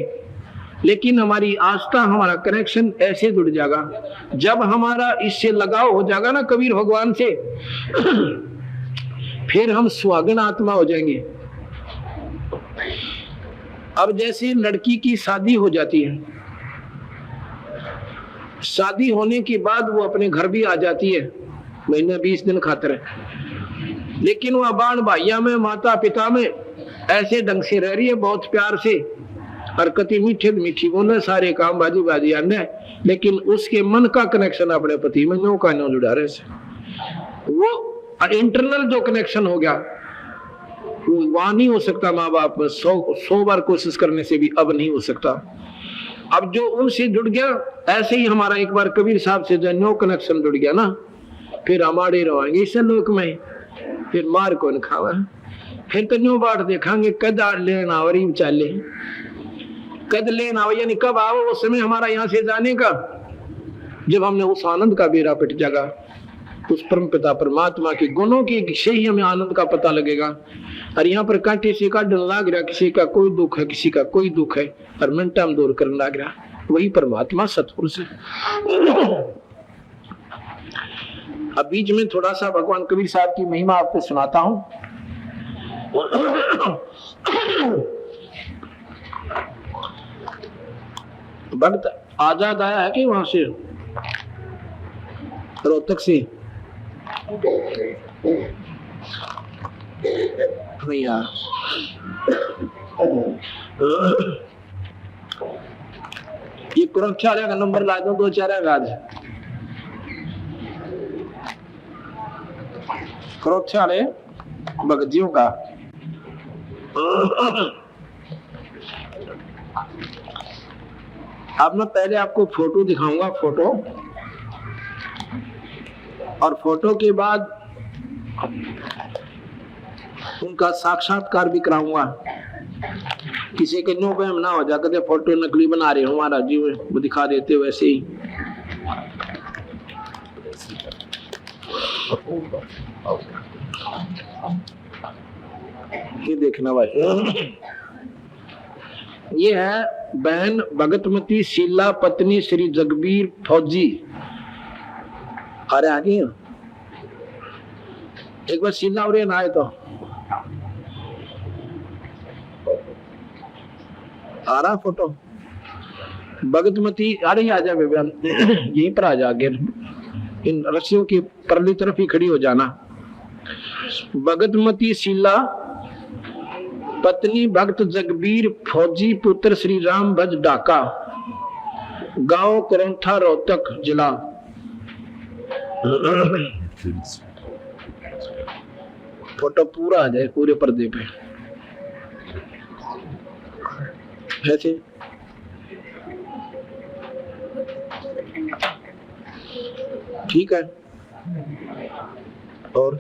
लेकिन हमारी आस्था, हमारा कनेक्शन ऐसे जुड़ जाएगा, जब हमारा इससे लगाव हो जाएगा ना कबीर भगवान से, फिर हम सुहागन आत्मा हो जाएंगे। अब जैसे लड़की की शादी हो जाती है, शादी होने के बाद वो अपने घर भी आ जाती है, महीने 20 दिन खातिर है, लेकिन वह बाण भाइया में, माता पिता में ऐसे ढंग से रह रही है, बहुत प्यार से, और कति मीठे मीठी बोले, सारे काम बाजी बाजी आने, लेकिन उसके मन का कनेक्शन अपने पति में नो का नो जुड़ा रहे। वो इंटरनल जो कनेक्शन हो गया वो वहां नहीं हो सकता। माँ बाप 100 बार कोशिश करने से भी अब नहीं हो सकता। अब जो उनसे जुड़ गया, ऐसे ही हमारा एक बार कबीर साहब से जो नो कनेक्शन जुड़ गया ना, फिर हमारे रहेंगे इस लोक में, फिर मार कौन खावा, फिर तो न्यू बाट देखांगे कद लेना और चाले कद लेना हो, यानी कब आओ उस समय हमारा यहाँ से जाने का, जब हमने उस आनंद का बेड़ा पिट जागा, उस परम पिता परमात्मा के गुणों की से ही हमें आनंद का पता लगेगा। और यहाँ पर कांटे से काटने लग रहा, किसी का कोई दुख है, किसी का कोई दुख है, और मिनटा में दूर करने लग रहा, वही परमात्मा सतपुरुष है। अब बीच में थोड़ा सा भगवान कबीर साहब की महिमा आपको सुनाता हूँ। भक्त आजाद आया है कि वहां से रोहतक से नहीं यार, ये कुरक्षा का नंबर ला दो, 2-4 याद है कुरक्षा भगतियों का। अब मैं पहले आपको फोटो दिखाऊंगा, फोटो, और फोटो के बाद उनका साक्षात्कार भी कराऊंगा। किसी के नो वहम ना हो जा कदे फोटो नकली बना रहे हो, हमारा जीव वो दिखा देते हो वैसे ही। ये देखना भाई, ये है बहन भगतमती शीला पत्नी श्री जगबीर फौजी। अरे आगे एक बार शीला और ना आए तो आ रहा फोटो भगतमती। अरे आ जा बेबे, यहीं पर आ जा, आगे इन रस्सियों की परली तरफ ही खड़ी हो जाना। भगतमती शीला पत्नी भक्त जगबीर फौजी पुत्र श्री राम भज डाका, गांव करौंथा रोहतक जिला। फोटो पूरा आ जाए पूरे पर्दे पे ऐसे। ठीक है, और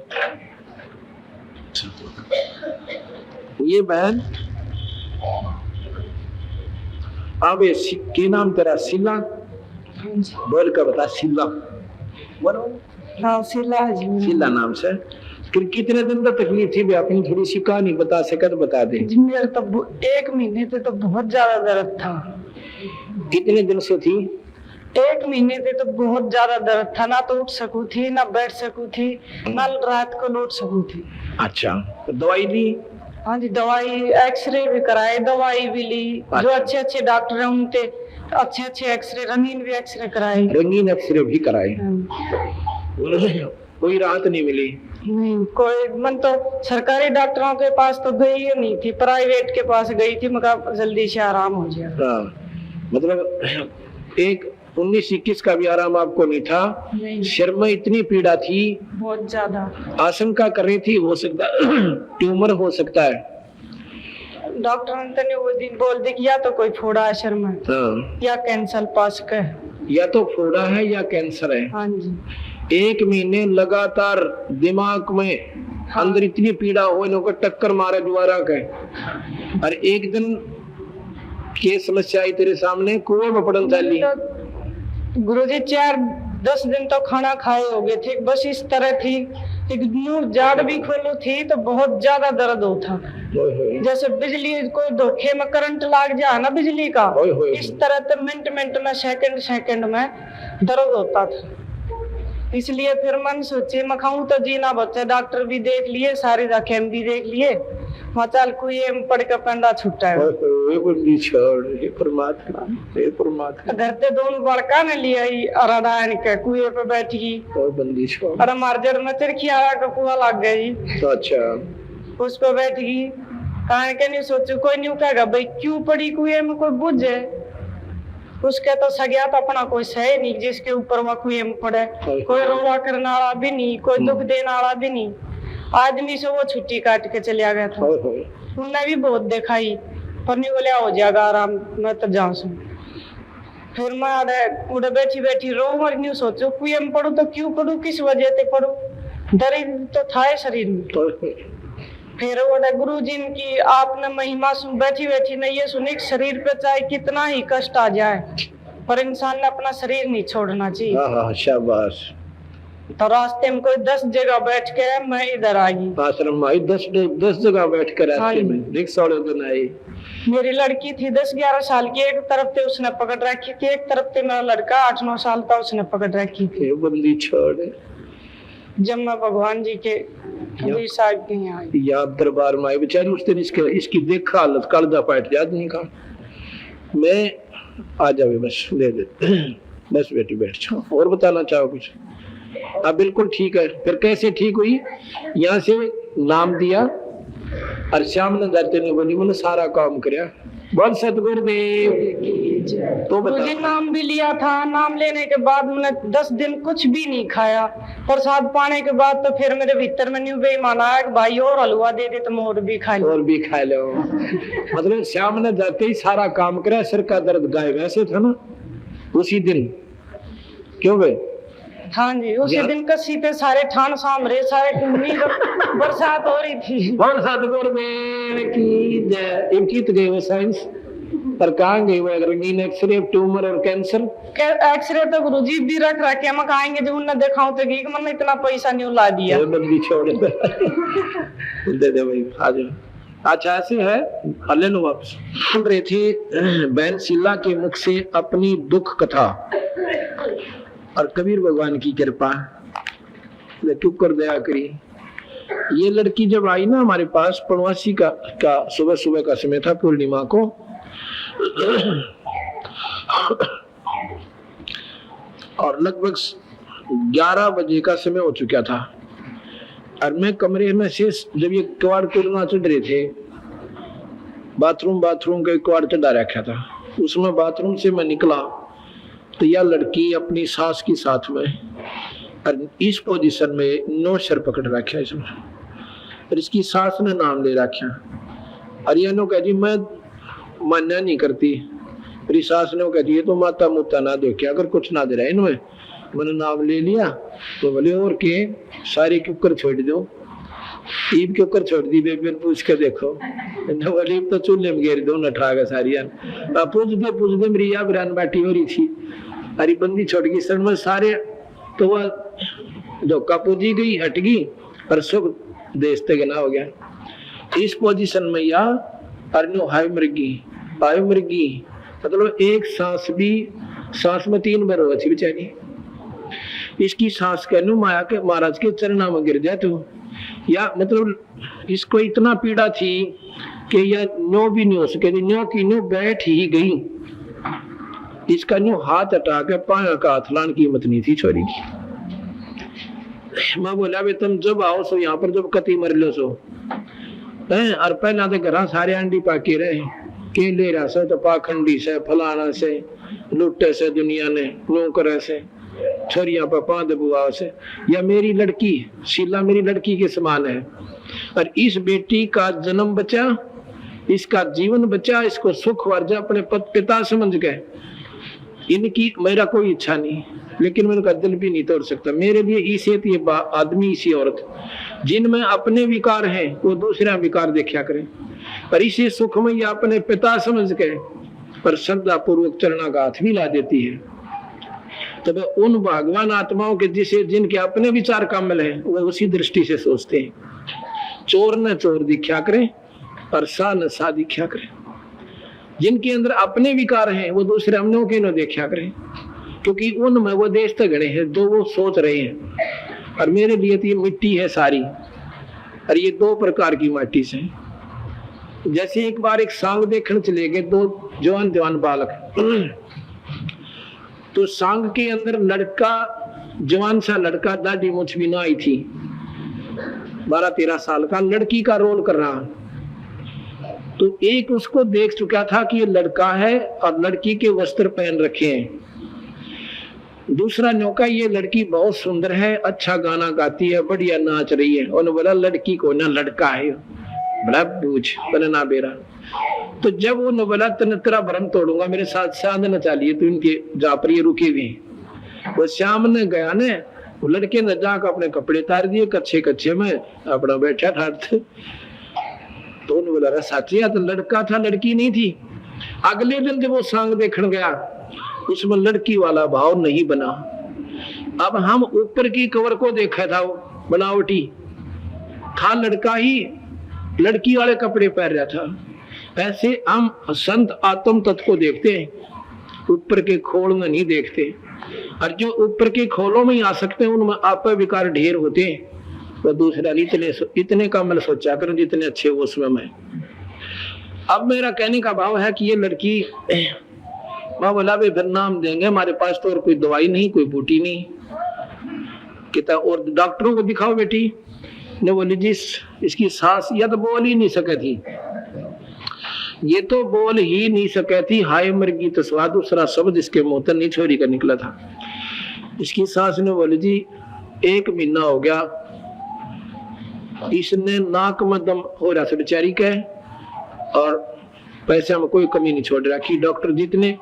ये बहन अब के नाम तेरा शीला, बोल कर बता। शीला बोलो। हाँ शीला जी, शीला नाम से। फिर कितने दिन तक तकलीफ थी, अपनी थोड़ी सी कहानी बता सके तो बता दे। मेरे तो 1 महीने से तो बहुत ज्यादा दर्द था। कितने दिन से थी? 1 महीने से तो बहुत ज्यादा दर्द था, ना तो उठ सकूं थी, ना बैठ सकूं थी, ना रात को लौट सकूं थी। अच्छा, तो दवाई ली? हाँ जी, दवाई, एक्सरे भी कराए, दवाई भी ली। अच्छा। जो अच्छे अच्छे डॉक्टर हैं उनके अच्छे अच्छे एक्सरे, रंगीन भी एक्सरे कराए। रंगीन एक्सरे भी कराए, कोई राहत नहीं मिली? नहीं, कोई। मन तो सरकारी डॉक्टरों के पास तो गई ही नहीं थी, प्राइवेट के पास गई थी, मगर जल्दी से आराम हो जाए। मतलब एक 19-21 का भी आराम आपको नहीं था? नहीं। सिर में इतनी पीड़ा थी, बहुत ज्यादा। आशंका कर रही थी हो सकता ट्यूमर हो सकता है। डॉक्टर ने वो दिन बोल दी या तो कोई फोड़ा है सिर में, या कैंसर पास का है। या तो फोड़ा है या कैंसर है। हाँ जी। 1 महीने लगातार दिमाग में हाँ। अंदर इतनी पीड़ा हो, इनको टक्कर मारे दोबारा के, और एक दिन के समस्या आई तेरे सामने, कुएं में पड़न चली। गुरुजी 4-10 दिन तो खाना खाए हो गए थे, बस इस तरह थी। एक मुंह जाड़ भी खोलो थी तो बहुत ज्यादा दर्द होता, जैसे बिजली कोई धोखे में करंट लाग जाए ना बिजली का, इस तरह तो मिनट में सेकंड में दर्द होता था। इसलिए फिर मन सोचे मैं खाऊं तो जीना बच्चा। डॉक्टर भी देख लिए, सारे रखेम भी देख लिए, मचाल कोई पड़ के पंडा छुट्टा है। परमात्मा घर पे दोनों बड़का ने लिया अराडायन के कुएं पे बैठ गई, अरे मार्जर में चिरखिया का कुआ लग गई। अच्छा, उस पे बैठ गई, कहा के नहीं सोचो कोई नहीं कहेगा भाई क्यों पड़ी कुएं में, कोई बुझे। उसके तो सगया तो अपना कोई सहे नहीं जिसके ऊपर वह कोई पड़े, कोई रोवा करने वाला भी नहीं, कोई दुख देने वाला भी नहीं। आदमी से वो छुट्टी काट के चलिया गया था। उनने भी बहुत दिखाई पर नहीं बोले हो जाएगा आराम, मैं तो जाऊँ सू। फिर मैं उड़े बैठी बैठी रो मर नहीं सोचो कोई पढ़ू तो क्यों पढ़ू, किस वजह से पढ़ू, दर्द तो था शरीर में। फिर वो गुरु जी की आपने महिमा सुन बैठी बैठी ने ये सुनी शरीर पे चाहे कितना ही कष्ट आ जाए पर इंसान ने अपना शरीर नहीं छोड़ना चाहिए। हाँ, शाबाश। तो रास्ते में कोई 10 जगह बैठ के मैं इधर आ गई आश्रम में 10 जगह बैठ कर रास्ते में रिक्शा आई। मेरी लड़की थी 10-11 साल की, एक तरफ से उसने पकड़ रखी थी, एक तरफ से मेरा लड़का 8-9 साल का उसने पकड़ रखी थी। बंदी छोड़ जब मैं भगवान जी के साहब के यहाँ आई, याद दरबार में आई बेचारी, उस दिन इसकी देखा हालत कलदा पैट याद नहीं का। मैं आ जावे बस ले दे बस बेटी बैठ जाओ। और बताना चाहो कुछ? अब बिल्कुल ठीक है। फिर कैसे ठीक हुई? यहाँ से नाम दिया और श्याम ने जाते ने बोली सारा काम कराया। बोल सतगुरुदेव। तो मुझे नाम भी लिया था, नाम लेने के बाद मैंने 10 दिन कुछ भी नहीं खाया। प्रसाद पाने के बाद तो फिर मेरे भीतर में न्यू बेईमान आया कि भाई और हलवा दे दे तो मैं और भी खा लो। मतलब श्याम ने जाते ही सारा काम कराया, सिर का दर्द गायब। ऐसे था ना उसी दिन? क्यों भाई? हाँ जी, उसी दिन कसी पे सारे ठान सामरे सारे बरसात हो रही थी। इनकी गए वो साइंस पर कहाँ गए वो रंगीन एक्सरे ट्यूमर और कैंसर? एक्सरे तो गुरुजी भी रख रखे हम कहेंगे जो उन्हें दिखाऊं तो कि मैंने इतना पैसा नहीं ला दिया। छोड़ दे दे भाई आ जाओ। अच्छा ऐसे है ले लो वापस। सुन रहे थे बहन शीला के मुख से अपनी दुख कथा और कबीर भगवान की कृपा कर दया करी। ये लड़की जब आई ना हमारे पास, पड़वासी का सुबह का समय था, पूर्णिमा को। और लगभग 11 बजे का समय हो चुका था और मैं कमरे में से जब ये किवाड़ तोड़ना चढ़ रहे थे, बाथरूम का किवाड़ चढ़ा रखा था, उसमें बाथरूम से मैं निकला तो यह लड़की अपनी सास की साथ में और इस पोजीशन में 9 सर पकड़ रखा इसमें, और इसकी सास ने नाम ले रखा। और यह नो कहती मैं मान्या नहीं करती, मेरी सास ने कहती है तो माता मुता ना दो क्या, अगर कुछ ना दे रहा इनमें। मैंने नाम ले लिया तो बोले और के सारे के ऊपर छोड़ दो, ईब के ऊपर छोड़ दी। बेबी ने पूछ के देखो बोली तो चूल्हे में घेर दो नठा का सारी पूछ दे मेरी या बिरान बैठी हो रही थी। अरे बंदी छोड़ गई सर में सारे, तो वह धोखा पूजी गई, हट गई और सुख देश तक ना हो गया। इस पोजीशन में या अर्नो हाय मृगी मतलब एक सांस में 3 बार हुआ थी बेचारी। इसकी सांस कहनू माया के महाराज के चरणा में गिर जाए तो, या मतलब इसको इतना पीड़ा थी कि यह न्यो भी नहीं हो सके, न्यो की न्यो बैठ ही गई। इसका न्यो हाथ हटा के पाया का हाथ लाने की हिम्मत नहीं थी छोरी की। मैं बोला भाई तुम जब आओ सो यहाँ पर जब कति मर लो सो है। और पहला तो घर सारे अंडी पाके रहे, केले रहा से तो पाखंडी से फलाना से लुट्टे से दुनिया ने नौकर से छोरिया पर पांच बुआ से। या मेरी लड़की शीला मेरी लड़की के समान है, और इस बेटी का जन्म बचा, इसका जीवन बचा, इसको सुख वर्जा अपने पिता समझ गए। इनकी मेरा कोई इच्छा नहीं, लेकिन मैं उनका दिल भी नहीं तोड़ सकता। मेरे लिए इसे ये आदमी इसी औरत जिनमें अपने विकार हैं वो दूसरा विकार देखा करें, पर इसे सुख में या अपने पिता समझ के पर श्रद्धा पूर्वक चरणाघात भी ला देती है। तब उन भगवान आत्माओं के जिनके अपने विचार कामल हैं वो उसी दृष्टि से सोचते हैं। चोर न चोर दिखा करें और सा न सा दिखा करें। जिनके अंदर अपने विकार हैं वो दूसरे हमनों के न देखा करें, क्योंकि उनमें वो देश तक गणे हैं जो वो सोच रहे हैं। और मेरे लिए तो ये मिट्टी है सारी, और ये 2 प्रकार की माटी से। जैसे एक बार एक सांग देखने चले गए 2 जवान बालक, तो सांग के अंदर लड़का, जवान सा लड़का, दाढ़ी मूछ भी ना आई थी, 12-13 साल का, लड़की का रोल कर रहा। तो एक उसको देख चुका था कि ये लड़का है और लड़की के वस्त्र पहन रखे हैं। दूसरा न्योका ये लड़की बहुत सुंदर है, अच्छा गाना गाती है, बढ़िया नाच रही है। उन्होंने बोला लड़की को ना लड़का है, बड़ा पूछ बनना बेरा। तो जब वो बोला तेरा भरम तोड़ूंगा, मेरे साथ साथ न चालिए, तो इनके जापरी रुके हुए। वो श्याम ने गया ने, वो लड़के ने जाकर अपने कपड़े तार दिए कच्चे कच्चे में, अपना बैठा था। तो उन्होंने बोला साची तो लड़का था, लड़की नहीं थी। अगले दिन जब वो सांग देखने गया, उसमें लड़की वाला भाव नहीं बना। अब हम ऊपर की कवर को देखा था, वो बनावटी था, लड़का ही लड़की वाले कपड़े पहन रहा था। ऐसे हम संत आत्म तत्व को देखते हैं, ऊपर के खोल में नहीं देखते। और जो ऊपर के खोलों में ही आ सकते हैं, उनमें आप विकार ढेर होते हैं। वो दूसरा इतने का मैं सोचा करूं जितने अच्छे वो उसमें मैं। अब मेरा कहने का भाव है कि ये लड़की, मैं बोला भाई फिर नाम देंगे, हमारे पास तो और कोई दवाई नहीं, कोई बूटी नहीं। कहता और डॉक्टरों को दिखाओ बेटी। ने बोली जी इसकी सांस या तो बोल ही नहीं सके थी, ये तो बोल ही नहीं सके थी। हाय मरगी तो स्वाद, दूसरा शब्द इसके मुंह तक नहीं छोरी का निकला था। इसकी सांस ने बोली जी 1 महीना हो गया, इसने नाक में दम हो रहा था बेचारी के, और पैसे में कोई कमी नहीं छोड़ रखी। डॉक्टर जितने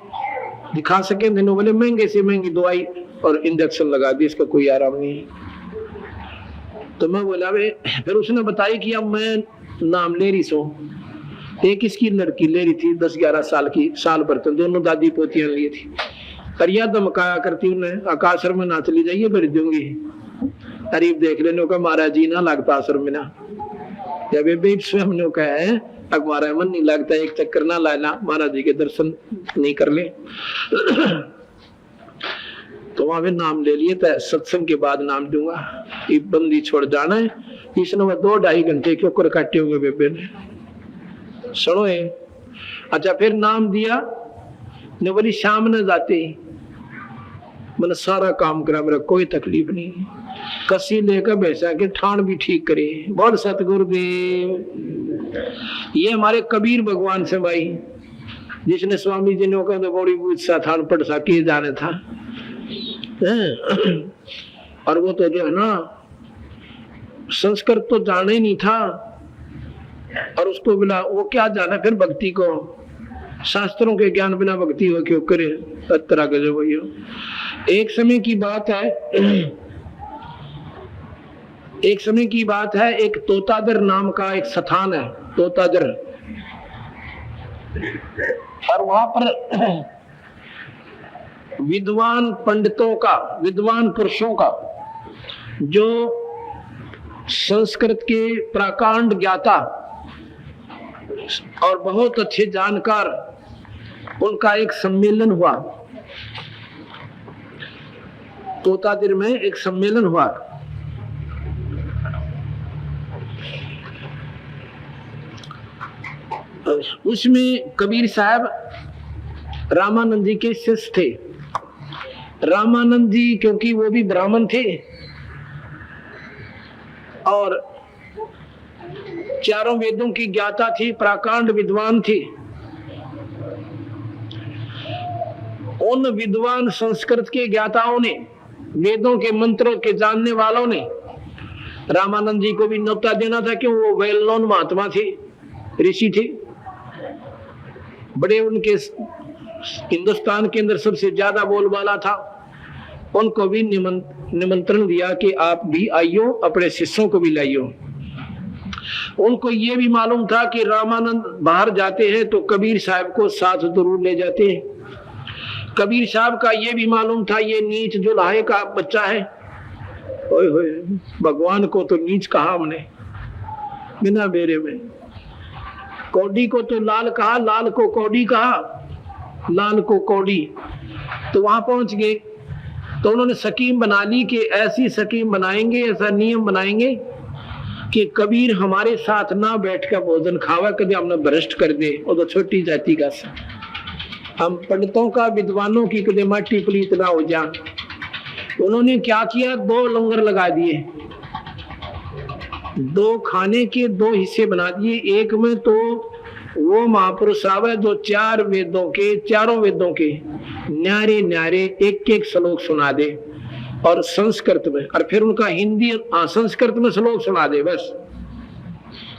दिखा सके थे, बोले महंगे से महंगी दवाई और इंजेक्शन लगा दी, इसका कोई आराम नहीं। तो मैं बोला वे, फिर उसने बताया कि अब मैं नाम ले रही सो। एक इसकी लड़की ले रही थी 10-11 साल की, साल भर तक दोनों दादी पोतियां लिए थी। करिया धमकाया करती उन्हें, आकाशर में ना चली जाइए भर दूंगी, करीब देख लेने का महाराज जी ना लगता आश्रम में ना। जब ये स्वयं ने कहा है हमारा मन नहीं लगता, एक चक्कर ना लाना, महाराज जी के दर्शन नहीं कर ले। तो वहां पे नाम ले लिए, तो सत्संग के बाद नाम दूंगा, ये बंदी छोड़ जाना है। इसने मैं 2-2.5 घंटे के ऊपर काटे होंगे बेबे ने, सुनो है। अच्छा फिर नाम दिया, ने बोली शाम न जाते मैंने सारा काम करा, मेरा कोई तकलीफ नहीं, कसी लेकर बैसा के ठाण भी ठीक करे। बोल सतगुरुदेव। ये हमारे कबीर भगवान से भाई, जिसने स्वामी जी ने कहा बड़ी बूझ सा थान पट सा किए जाने था। और वो तो जो है ना संस्कृत तो जाने ही नहीं था, और उसको बिना वो क्या जाना फिर भक्ति को, शास्त्रों के ज्ञान बिना भक्ति हो क्यों करे। तरह का जो एक समय की बात है, एक तोतादर नाम का एक स्थान है, तोतादर। और वहां पर विद्वान पंडितों का, विद्वान पुरुषों का, जो संस्कृत के प्राकांड ज्ञाता और बहुत अच्छे जानकार, उनका एक सम्मेलन हुआ। तोतादिर में एक सम्मेलन हुआ। उसमें कबीर साहब रामानंद जी के शिष्य थे। रामानंद जी क्योंकि वो भी ब्राह्मण थे और चारों वेदों की ज्ञाता थी, प्राकांड विद्वान थी। उन विद्वान संस्कृत के ज्ञाताओं ने, वेदों के मंत्रों के जानने वालों ने रामानंद जी को भी न्योता देना था, क्यों वो वेल नोन महात्मा थे, ऋषि थे, बड़े, उनके हिंदुस्तान के अंदर सबसे ज्यादा बोलबाला था। उनको भी निमंत्रण दिया कि आप भी आइयो, अपने शिष्यों को भी लाइयो। उनको ये भी मालूम था कि रामानंद बाहर जाते हैं तो कबीर साहब को साथ जरूर ले जाते हैं। कबीर साहब का ये भी मालूम था ये नीच जुलाहे का बच्चा है। ओए होए, भगवान को तो नीच कहा हमने बिना बेरे में। कौड़ी को तो लाल कहा, लाल को कौड़ी कहा, लाल को कौड़ी। तो वहां पहुंच गए तो उन्होंने स्कीम बना ली कि ऐसी स्कीम बनाएंगे, ऐसा नियम बनाएंगे कि कबीर हमारे साथ ना बैठ कर भोजन खावा, कभी हमने भ्रष्ट कर दे। वो तो छोटी जाति का, हम पंडितों का, विद्वानों की कभी माटी पलीत ना हो जा। उन्होंने क्या किया, 2 लंगर लगा दिए, 2 खाने के 2 हिस्से बना दिए। एक में तो वो महापुरुष साहब है जो चारों वेदों के न्यारे न्यारे एक एक श्लोक सुना दे और संस्कृत में, और फिर उनका हिंदी संस्कृत में श्लोक सुना दे बस।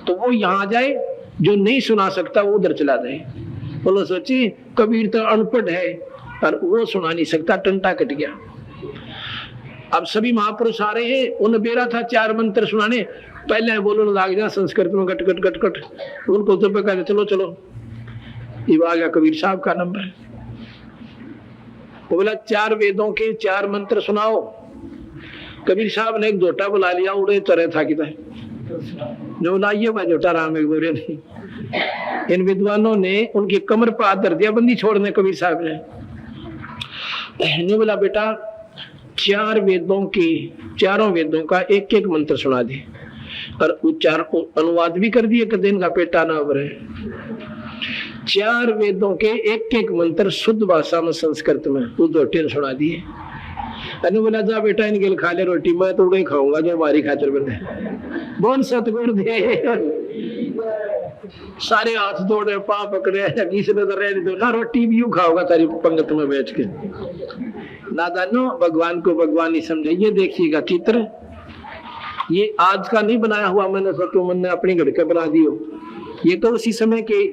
तो वो यहाँ जाए, जो नहीं सुना सकता वो उधर चला जाए। बोलो सोचिए, कबीर तो अनपढ़ है और वो सुना नहीं सकता, टंटा कट गया। अब सभी महापुरुष आ रहे हैं, उन बेरा था 4 मंत्र सुनाने, पहले बोलने लग जा संस्कृत में कट कट कट कट। उनको तो कहते चलो चलो, ये आ गया कबीर साहब का नंबर। वो बोला 4 वेदों के 4 मंत्र सुनाओ। कबीर साहब ने एक जोटा बुला लिया, उड़े तरह था कितना जो लाइए मैं जोटा राम एक बोरे नहीं। इन विद्वानों ने उनकी कमर पर हाथ धर दिया, बंदी छोड़ने कबीर साहब ने बोला बेटा 4 वेदों के चारों वेदों का एक एक मंत्र सुना दे, और उच्चार को अनुवाद भी कर दिए कि दिन का पेटा ना भरे। 4 वेदों के एक एक मंत्र शुद्ध भाषा में संस्कृत में उस जोटे ने सुना दिए। अनु बोला जा बेटा इनके खा ले रोटी, मैं तो उड़े खाऊंगा जो हमारी खातिर बने। बोल सतगुरु दे। सारे हाथ जोड़े, पांव पकड़े, किसी ने तो रहने दो ना, रोटी भी यूं खाओगा तारी पंगत में बैठ के। नादानो भगवान को भगवान ही समझिए। देखिएगा चित्र, ये आज का नहीं बनाया हुआ मैंने, सतो मन ने अपनी घर के बना दियो। ये तो उसी समय के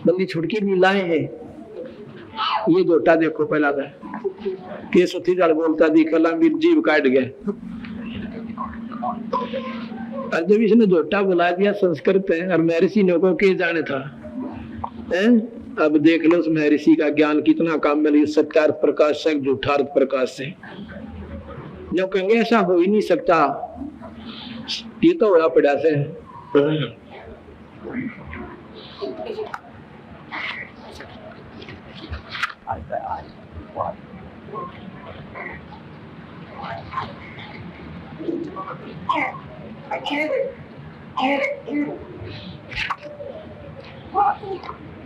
बंदी छुटकी लीलाएं हैं। ये जोटा देखो पहला था के सुथी जड़ बोलता दी कला वीर जीव काट गए। और जब इसने जोटा बुला दिया संस्कृत है, और महर्षि ने को के जाने था अब देख लो उस महर्षि का ज्ञान कितना काम मिली, सत्यार्थ प्रकाश से झूठार्थ प्रकाश से। जो कहेंगे ऐसा हो ही नहीं सकता, ये तो होया पड़ा से।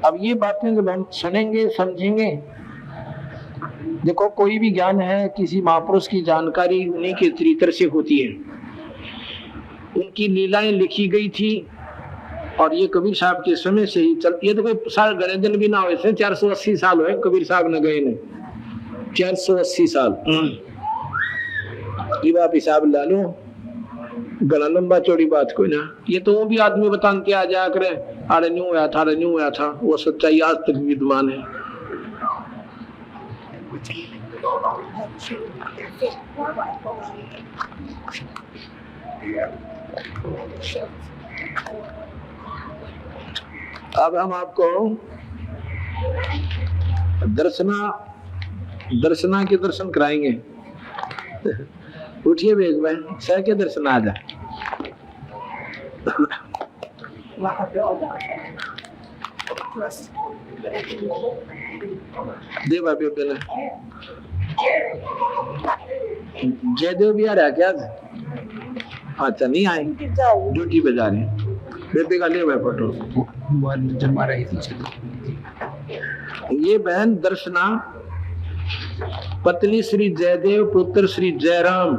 अब ये बातें जब हम सुनेंगे समझेंगे, देखो कोई भी ज्ञान है, किसी महापुरुष की जानकारी उन्हीं के चरित्र से होती है। उनकी लीलाएं लिखी गई थी और ये कबीर साहब के समय से ही चल, ये तो कोई साल गणे दिन भी ना हुए थे, 480 साल हुए कबीर साहब ने गए ने, 480 साल। ये आप हिसाब ला लो, गला लंबा चौड़ी बात कोई ना। ये तो वो भी आदमी बताते आ जा करे अरे न्यू हुआ था, अरे न्यू हुआ था, वो सच्चाई आज तक विद्यमान है। अब हम आपको दर्शना के दर्शन कराएंगे। उठिए बेग भाई, सह के दर्शन आ जा। दे बाबी पहले जयदेव भी आ रहा क्या? अच्छा नहीं आए, ड्यूटी पे जा रहे हैं। बेबे का ले फोटो। ये बहन दर्शना पत्नी श्री जयदेव पुत्र श्री जयराम।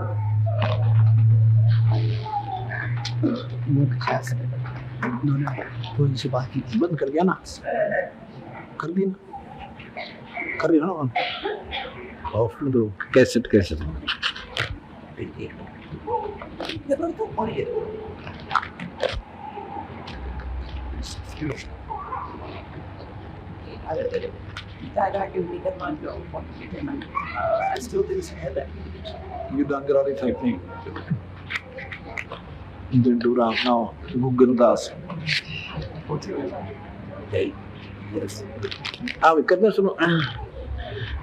थोड़ी सी बात की बंद कर दिया ना, कर दी ना, कर रही ना ऑफ दो। Cassette You done got it, I think. Then do Ram now. Google Das. Yes. अब करना सुनो।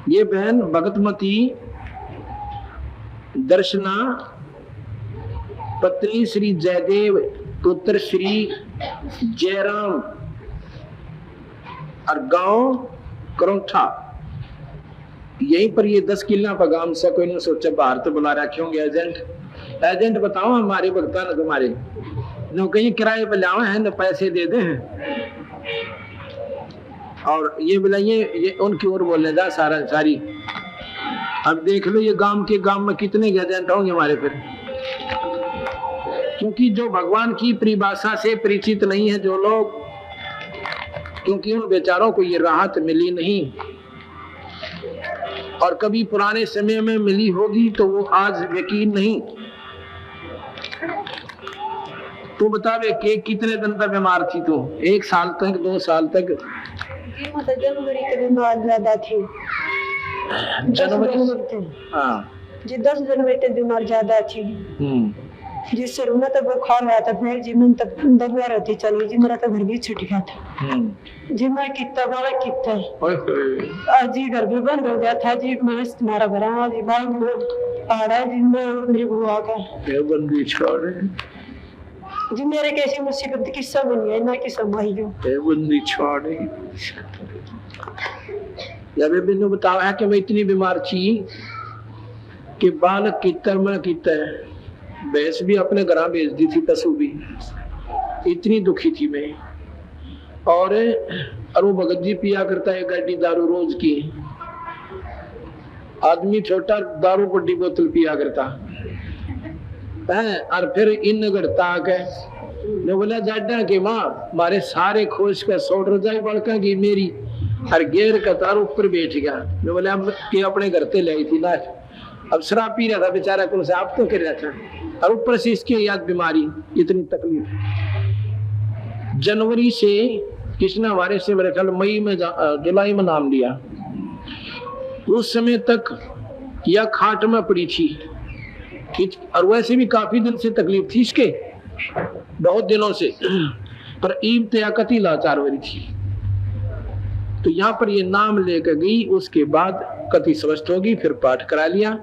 ये बहन भगतमती दर्शना पत्नी श्री जयदेव पुत्र श्री जयराम और गांव करौठा। यहीं पर ये 10 किला पर गांव से कोई ने सोचा बाहर तो बुला रखे होंगे एजेंट बताओ हमारे भक्ता न तुम्हारे न कहीं किराए पे लाओ हैं न पैसे दे दे। और ये बुलाइए, ये उनकी ओर बोलने जा सारी। अब देख लो ये गांव में कितने एजेंट होंगे हमारे फिर, क्योंकि जो भगवान की परिभाषा से परिचित नहीं है जो लोग, क्योंकि उन बेचारों को ये राहत मिली नहीं, और कभी पुराने समय में मिली होगी तो वो आज यकीन नहीं। तू बतावे कि कितने दिन तक बीमार थी तू? 1 साल तक, 2 साल तक? जी मतलब जनवरी के दिन बहुत ज्यादा थी। जनवरी? हाँ जी 10 जनवरी तक बीमार ज्यादा थी। जिससे रोना तो बुखार आया था, फिर जी मैं तब दबा रहती चली जी, मेरा तो घर भी छूट गया था जी। मैं कितना बड़ा कितना आज जी घर भी बंद हो गया था जी। मैं तुम्हारा घर जी भाई पहाड़ा जी में मेरी बुआ का बंदी छोड़ जी, मेरे कैसी मुसीबत की किस्सा बनी है ना कि समाई हो बंदी छोड़। जब मैंने बताया है कि मैं इतनी बीमार थी कि बालक की तरह की तरह भैंस भी अपने घर भेज दी थी, पशु भी। इतनी दुखी थी मैं। और वो भगत जी पिया करता है गाड़ी दारू रोज की। आदमी छोटा दारू बड़ी बोतल पिया करता है। और फिर इन गढ़ता के बोला जाडा के माँ मारे सारे खोज का सोट रजाई बड़का की मेरी और गेर का तार ऊपर बैठ गया। मैं बोला कि अपने घर से लाई थी ना, अब शराब पी रहा था बेचारा, कौन से आप तो कर रहा था, और ऊपर से इसकी याद बीमारी, इतनी तकलीफ। जनवरी से किसने हमारे से मेरे ख्याल मई में जुलाई में नाम लिया, उस समय तक यह खाट में पड़ी थी। और वैसे भी काफी दिन से तकलीफ थी इसके, बहुत दिनों से, पर ईब तयाकती लाचार वाली थी। तो यहाँ पर ये नाम लेकर गई, उसके बाद कति स्वस्थ होगी, फिर पाठ करा लिया,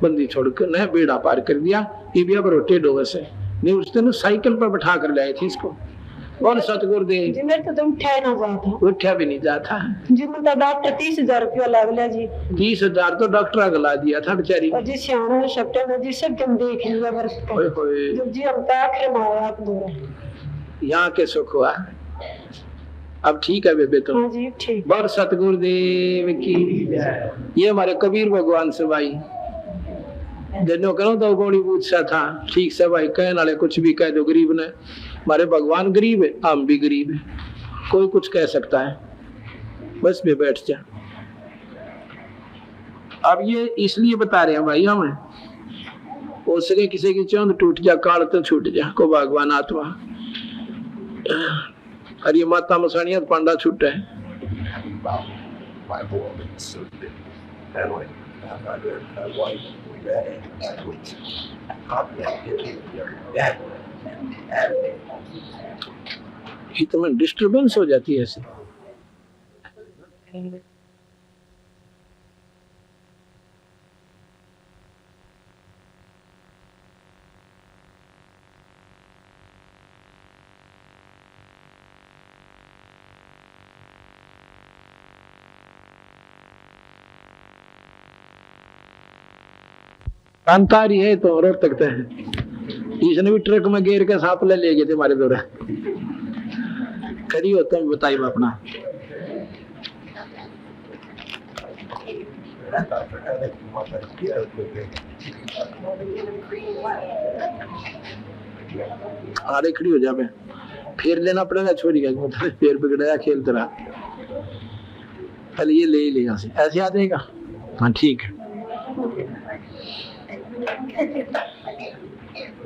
बंदी छोड़कर न बेड़ा पार कर दिया। ये भी अब रोटे डोगे से नहीं, उस दिन साइकिल पर बैठा कर लाए थे इसको। और सतगुरु दे जी मेरे तो उठा ना जाता, उठा भी नहीं जाता जी। मतलब डॉक्टर 30,000 रुपया लग लिया जी। 30,000 तो डॉक्टर गला दिया था बेचारी। और जी सियाना शक्टर में जी सब तुम देख लिया बरस का जी। हम तो आखिर में आया आप दो यहाँ के सुख हुआ। अब ठीक है बेबे तो? हाँ जी ठीक। बर सतगुरु देव की। ये हमारे कबीर भगवान से भाई जनो करो तो गोली पूछा था, ठीक से भाई कहने वाले कुछ भी कह दो, गरीब ने, हमारे भगवान गरीब है, हम भी गरीब है, कोई कुछ कह सकता है, बस भी बैठ जा। अब ये इसलिए बता रहे हैं भाई हमें, हो सके किसी की चौंध टूट जा, काल तो छूट जा, को भगवान आत्मा। अरे ये माता मसानिया पांडा छूटा है। इतना डिस्टर्बेंस हो जाती है ऐसे। कांतारी है तो रोक सकते हैं। इसने भी ट्रक में गेर के सांप ले गए थे हमारे दौरा। करी होता है बताइए अपना। आरे खड़ी हो जा, मैं फेर लेना पड़ेगा, छोड़ी का फेर बिगड़ाया खेल तेरा। पहले ये ले ले यहाँ से, ऐसे आ जाएगा। हाँ ठीक है।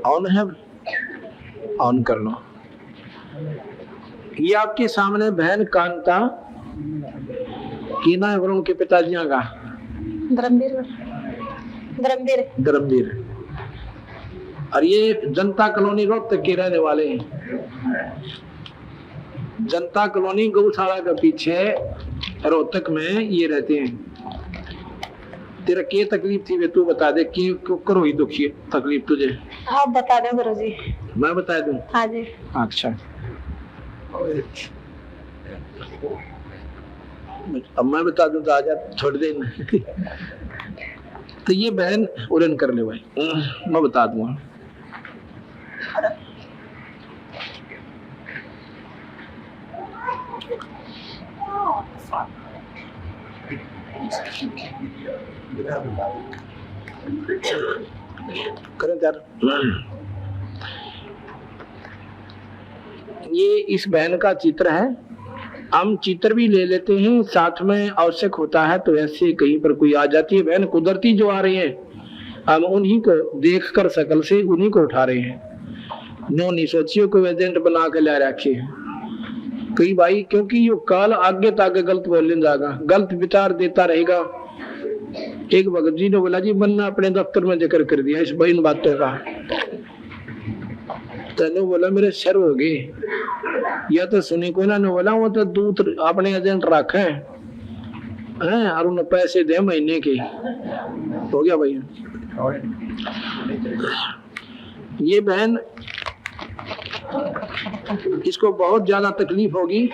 ऑन है, ऑन कर लो। ये आपके सामने बहन कांता कीना है उनके पिताजी का धर्मवीर। और ये जनता कॉलोनी रोहतक के रहने वाले हैं। जनता कॉलोनी गौशाला के पीछे रोहतक में ये रहते हैं। तेरा क्या तकलीफ थी वे तू बता दे, कि करो ही दुखी तकलीफ तुझे? आप बता दो गुरु जी। मैं बता दूं? हाँ जी। अच्छा अब मैं बता दूं तो आजा छोड़ दे। तो ये बहन उड़न कर ले भाई, मैं बता दूंगा। करें यार। ये इस बहन का चित्र है हम चित्र भी ले लेते हैं, साथ में आवश्यक होता है तो ऐसे कहीं पर कोई आ जाती है बहन कुदरती जो आ रही है, हम उन्हीं को देख कर शकल से उन्हीं को उठा रहे हैं। नो नहीं सोचियो को एजेंट बना के ला रखे हैं कई भाई, क्योंकि ये काल आगे तागे गलत बोलने जाएगा, गलत विचार देता रहेगा। एक भगत जी ने बोला जी बनना अपने दफ्तर में जिक्र कर दिया इस इन बातों का, तो बोला मेरे सर हो गए, या तो सुनी को ना बोला वो तो दूत अपने एजेंट रखे हैं और उन्हें पैसे दे महीने के, हो गया भाई। ये बहन इसको बहुत ज्यादा तकलीफ होगी।